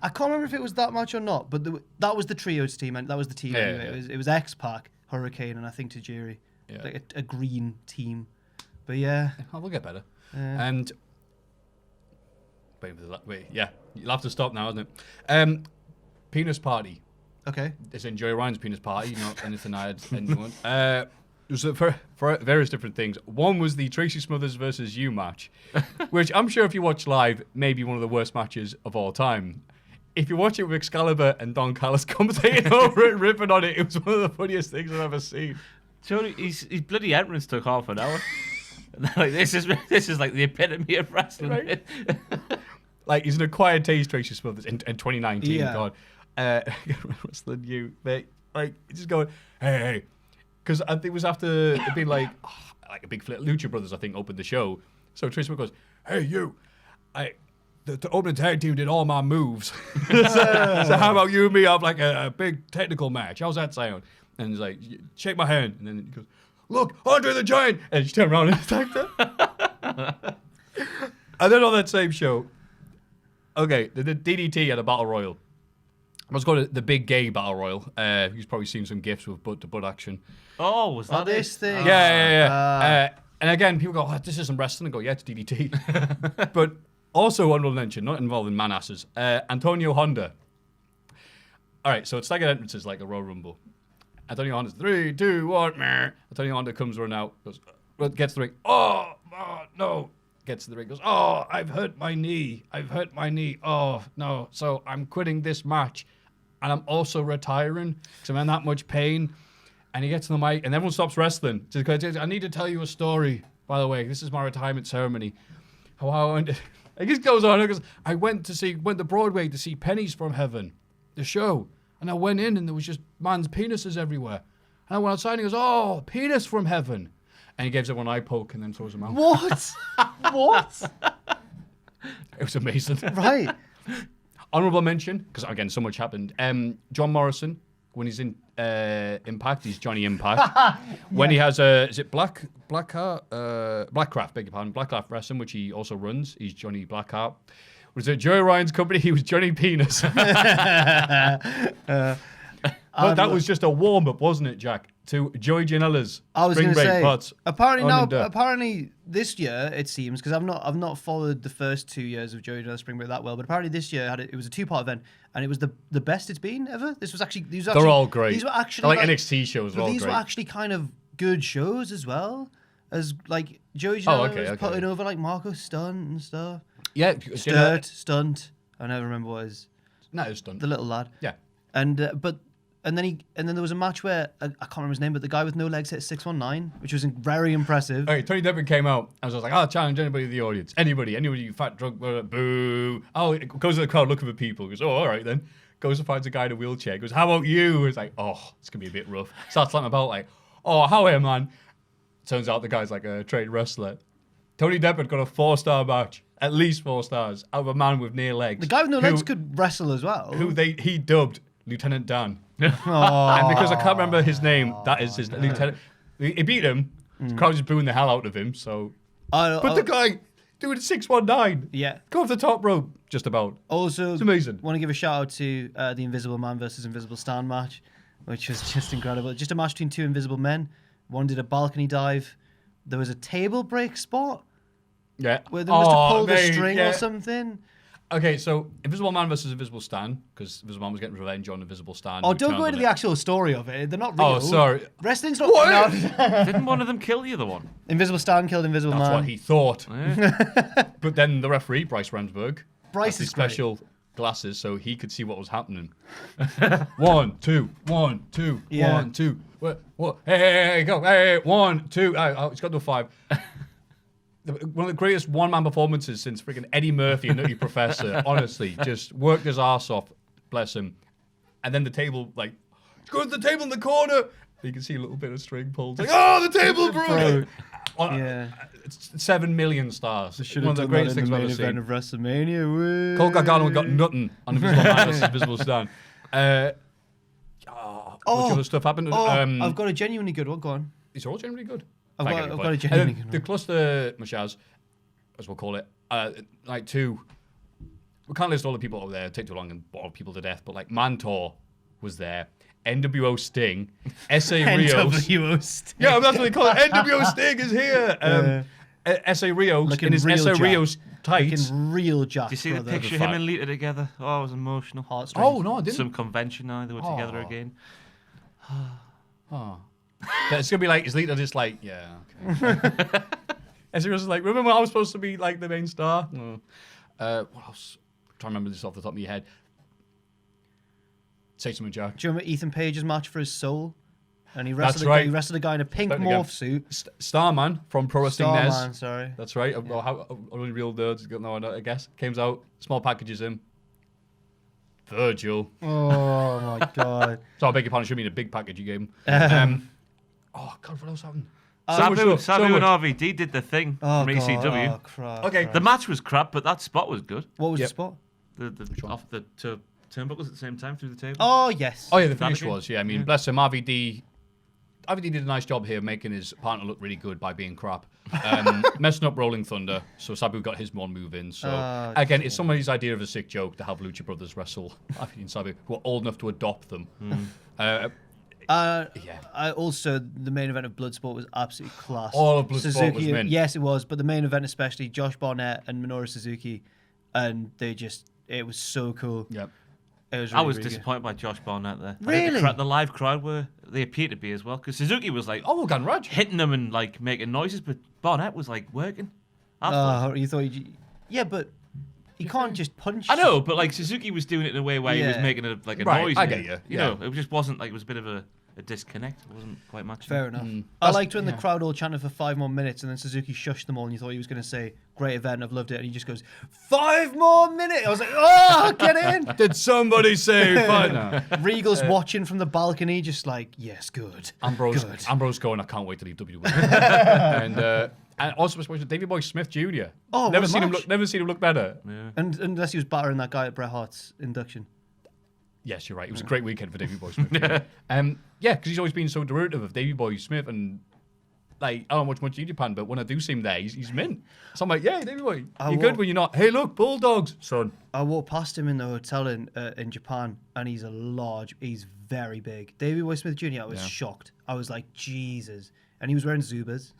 I can't remember if it was that much or not, but that was the trios team, and that was the team anyway. Yeah. It was X-Pac, Hurricane, and I think Tajiri. Yeah. Like a green team. But yeah. Oh, we'll get better. And, wait, yeah, you'll have to stop now, isn't it? Penis party. Okay. It's Enjoy Ryan's penis party, not anything I had anyone. was for various different things. One was the Tracy Smothers versus you match, which I'm sure if you watch live, may be one of the worst matches of all time. If you watch it with Excalibur and Don Callis commentating over it, ripping on it, it was one of the funniest things I've ever seen. Surely his bloody entrance took half an hour. Like, this is like the epitome of wrestling. Right? Like, he's an acquired taste, Tracy Smothers, in 2019. Yeah. God, wrestling you, mate. Like, just going, hey. Because I think it was after it being like a big flip. Lucha Brothers, I think, opened the show. So Tracy Smothers goes, hey, you. The opening tag team did all my moves. so how about you and me have like a big technical match? How's that sound? And he's like, shake my hand. And then he goes, look, Andre the Giant. And she turned around and attacked her. And then on that same show, okay, the DDT at a Battle Royal. I was going to the Big Gay Battle Royal. You've probably seen some GIFs with butt-to-butt action. Oh, was that this thing? Yeah. And again, people go, this isn't wrestling. I go, yeah, it's DDT. But also, honorable mention, not involving man asses, Antonio Honda. All right, so it's staggered entrances like a Royal Rumble. Antonio Honda's 3, 2, 1. Meh. Antonio Honda comes run out, gets the ring. Oh, no. Gets to the ring, goes, oh, I've hurt my knee. Oh, no. So I'm quitting this match. And I'm also retiring because I'm in that much pain. And he gets to the mic, and everyone stops wrestling. I need to tell you a story, by the way. This is my retirement ceremony. It just goes on. It goes, I went to Broadway to see Pennies from Heaven, the show. And I went in, and there was just man's penises everywhere. And I went outside, and he goes, oh, penis from heaven. And he gives everyone an eye poke and then throws them out. What? What? It was amazing. Right. Honorable mention, because again, so much happened. John Morrison, when he's in Impact, he's Johnny Impact. When he has is it Blackcraft, beg your pardon, Blackcraft Wrestling, which he also runs, he's Johnny Blackheart. Was it Joey Ryan's company? He was Johnny Penis. But that was just a warm up, wasn't it, Jack? To Joey Janela's Spring Break Pots. Apparently this year it seems, because I've not followed the first 2 years of Joey Janela's Spring Break that well, but apparently this year it was a 2-part event, and it was the best it's been ever. They're all great. These were actually like NXT shows. But these were actually kind of good shows as well, as like Joey Janela was putting over like Marco Stunt and stuff. Yeah, Stunt. I never remember what his. No, it was Stunt. The little lad. Yeah. And then there was a match where I can't remember his name, but the guy with no legs hit 619, which was very impressive. Okay, Tony Deppen came out. I was like, I'll challenge anybody in the audience. Anybody, you fat drunk, boo. Oh, it goes to the crowd looking for people. Goes, oh, all right then. Goes and finds a guy in a wheelchair. Goes, how about you? It's like, oh, it's going to be a bit rough. Starts slamming about like, oh, how are you, man? Turns out the guy's like a trained wrestler. Tony Deppen got a 4-star match. At least 4 stars out of a man with near legs. The guy with no legs could wrestle as well. He dubbed Lieutenant Dan. And because I can't remember his name, that is his lieutenant. He beat him. The crowd just booing the hell out of him. So, but the guy doing 619. Yeah, go off the top rope, just about. Also, it's amazing. Want to give a shout out to the Invisible Man versus Invisible Stan match, which was just incredible. Just a match between 2 invisible men. One did a balcony dive. There was a table break spot. Yeah. Where they must have pulled a string or something. Okay, so Invisible Man versus Invisible Stan, because Invisible Man was getting revenge on Invisible Stan. Oh, don't go into the actual story of it. They're not real. Oh, sorry. Wrestling's not real. Didn't one of them kill the other one? Invisible Stan killed Invisible Man. That's what he thought. Yeah. But then the referee, Bryce Ramsberg, Bryce is special glasses so he could see what was happening. 1, 2, 1, 2, yeah. 1, 2. What? Hey, go. Hey, 1, 2. Oh, it's got to 5. One of the greatest one-man performances since freaking Eddie Murphy and Nutty Professor. Honestly, just worked his ass off. Bless him. And then the table, like, go to the table in the corner. You can see a little bit of string pulled. Like, oh, the table broke. Yeah. 7 million stars. One of the greatest things I've ever seen. Of WrestleMania. Colt Gargano got nothing on Invisible Man versus Invisible Stan. What other stuff happened? I've got a genuinely good one. Go on. These are all genuinely good. I've got a genuinely good one. The cluster mashaz, as we'll call it, like 2. We can't list all the people over there. It'd take too long and bore people to death. But like Mantor was there. NWO Sting, SA Rios. NWO Sting. Yeah, that's what they call it. NWO Sting is here. SA Rios in his SA Rios tights. Looking real Jack. Do you see the picture of him and Lita together? Oh, it was emotional. Heartstrings. Oh, no, I didn't. Some convention now, they were together again. It's gonna be like, is Lita just like, yeah, okay. And she was like, remember I was supposed to be like the main star? No. What else? I'm trying to remember this off the top of my head. Say something, Jack. Do you remember Ethan Page's match for his soul? And he That's wrestled, right. he wrestled a guy in a pink morph suit. Starman from Pro Wrestling Nez. Starman, sorry. That's right. Well, how only real nerds got no, I guess. Comes out, small packages in. Virgil. Oh my god. So I beg your pardon, should mean a big package you gave him. Oh god, what else happened? Sabu much. and RVD did the thing from ECW. Oh, crap. Okay. The match was crap, but that spot was good. What was the spot? Off the turnbuckles at the same time through the table. Oh, yes. Oh yeah, the finish was. Yeah, I mean, bless him. RVD did a nice job here making his partner look really good by being crap. Messing up Rolling Thunder, so Sabu got his one move in. So again, it's somebody's idea of a sick joke to have Lucha Brothers wrestle RVD and Sabu, who are old enough to adopt them. Also, the main event of Bloodsport was absolutely class. All of Bloodsport Suzuki, was mint. Yes, it was, but the main event especially, Josh Barnett and Minoru Suzuki, and it was so cool. Yep. It was I really, was really disappointed by Josh Barnett there. Really? The live crowd they appeared to be as well, because Suzuki was like Oh, Gun Raj. hitting them and like making noises, but Barnett was like working. You thought yeah, but you can't just punch. I know, but like Suzuki was doing it in a way where he was making a Right, noise. I get you. You know, it just wasn't like, it was a bit of a disconnect. It wasn't quite matching. Fair enough. I liked when the crowd all chanted for 5 more minutes and then Suzuki shushed them all and you thought he was going to say, great event, I've loved it. And he just goes, 5 more minutes. I was like, oh, get in. Did somebody say fine? No. Regal's watching from the balcony, just like, yes, good. Ambrose going, I can't wait to leave WWE. and also, Davey Boy Smith Jr. Oh, never what a seen him look better. Yeah. And unless he was battering that guy at Bret Hart's induction. Yes, you're right. It was a great weekend for Davey Boy Smith. Because he's always been so derivative of Davey Boy Smith, and like I don't watch much New Japan, but when I do see him there, he's mint. So I'm like, yeah, Davey Boy, you're good when you're not. Hey, look, Bulldogs, son. I walked past him in the hotel in Japan, and he's very big. Davey Boy Smith Jr. I was shocked. I was like, Jesus, and he was wearing Zubas.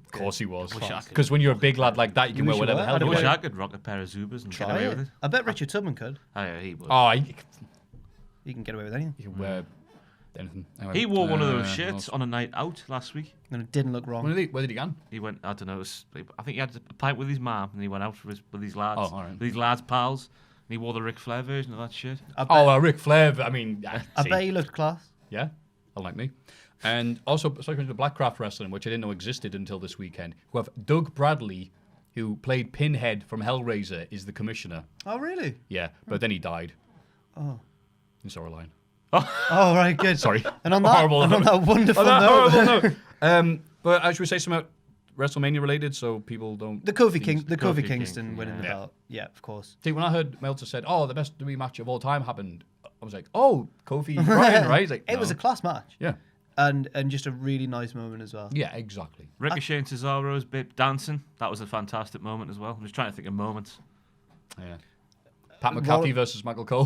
Of course he was. Wish I could. Because when you're a big lad like that, you can wear whatever the hell I you wish want. I could rock a pair of Zubas and get away with it. I bet Richard Tubman could. Oh, yeah, he would. Oh, He can get away with anything. you can wear anything. Anyway, He wore one of those what shirts else? on a night out last week. And it didn't look wrong. Where did he go? He went, I don't know, I think he had a pint with his mum and he went out with his lads, Oh, all right. with his lads' pals, and he wore the Ric Flair version of that shirt. Ric Flair. I mean, I bet he looked class. Yeah, unlike me. And also, talking to Blackcraft Wrestling, which I didn't know existed until this weekend, who have Doug Bradley, who played Pinhead from Hellraiser, is the commissioner. Oh, really? Yeah, but then he died. Oh. In storyline. Oh, right, good. Sorry. And on that, Horrible and on that wonderful horrible note. note. But should we say something WrestleMania related so people don't... The Kofi Kingston Kingston, winning the yeah. belt. Yeah, of course. See, when I heard Meltzer said, the best WWE match of all time happened, I was like, Kofi Bryan, right? He's like, It was a class match. Yeah. And just a really nice moment as well. Yeah, exactly. Ricochet and Cesaro's bit dancing, that was a fantastic moment as well. I'm just trying to think of moments. Yeah. Pat McAfee versus Michael Cole.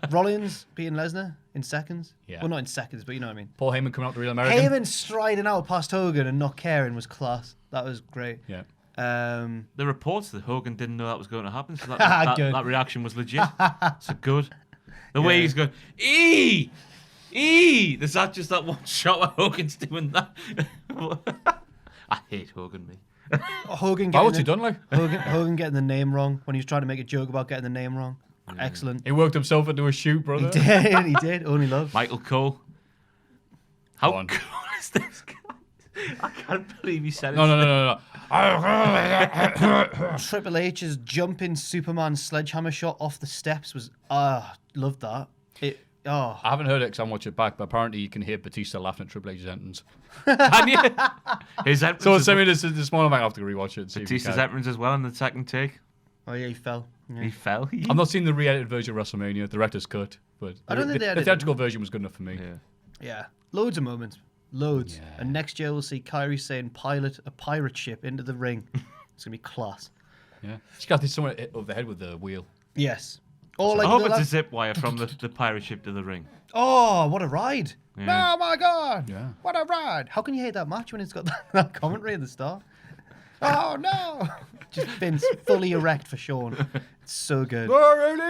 Rollins beating Lesnar in seconds. Yeah. Well, not in seconds, but you know what I mean. Paul Heyman coming out to Real American. Heyman striding out past Hogan and not caring was class. That was great. Yeah. The reports that Hogan didn't know that was going to happen, so that reaction was legit. So good. The way he's going, there's just that one shot where Hogan's doing that. I hate Hogan, me. Hogan What's he done like? Hogan getting the name wrong when he was trying to make a joke about getting the name wrong. Excellent. He worked himself into a shoot, brother. He did. Only love. Michael Cole. How cool is this guy? I can't believe he said it. No. Triple H's jumping Superman sledgehammer shot off the steps was loved that. I haven't heard it because I'm watching it back, but apparently you can hear Batista laughing at Triple H's entrance. Can you? His entrance. So send me this morning. I might have to rewatch it. And see Batista's entrance as well in the second take. Oh yeah, he fell. Yeah. He fell. I've not seen the re-edited version of WrestleMania, director's cut, but I don't think they the edited theatrical version was good enough for me. Yeah, loads of moments, loads. Yeah. And next year we'll see Kyrie saying pilot a pirate ship into the ring. It's gonna be class. Yeah, she got this someone hit over the head with the wheel. Yes. I hope it's a zip wire from the pirate ship to the ring. Oh, what a ride! Yeah. Oh my god! Yeah. What a ride! How can you hate that match when it's got that commentary at the start? Oh no! Just Vince fully erect for Shawn. It's so good. Oh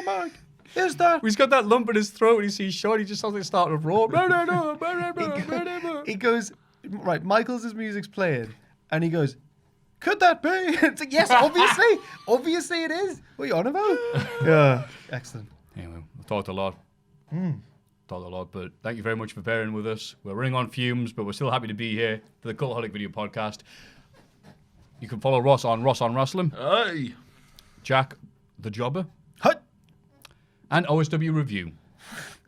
my! Is that? He's got that lump in his throat and he sees Shawn. He just sounds like starting to roar. He goes, right, Michaels' music's playing, and he goes, could that be? It's like, yes, obviously. Obviously it is. What are you on about? Yeah. Excellent. Anyway, we talked a lot. But thank you very much for bearing with us. We're running on fumes, but we're still happy to be here for the Cultaholic Video Podcast. You can follow Ross on Wrestling. Hey. Jack, the Jobber. Hut. And OSW Review.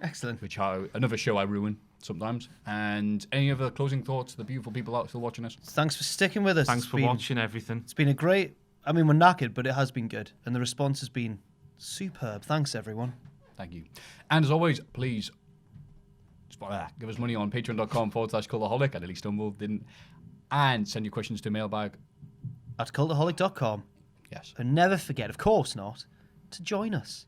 Excellent. Which another show I ruin sometimes. And any other closing thoughts to the beautiful people out still watching us? Thanks for sticking with us. Thanks for watching everything. It's been a great... I mean, we're knackered, but it has been good. And the response has been superb. Thanks, everyone. Thank you. And as always, please give us money on patreon.com/cultaholic. I nearly stumbled, didn't. And send your questions to Mailbag. At cultaholic.com. Yes. And never forget, of course not, to join us.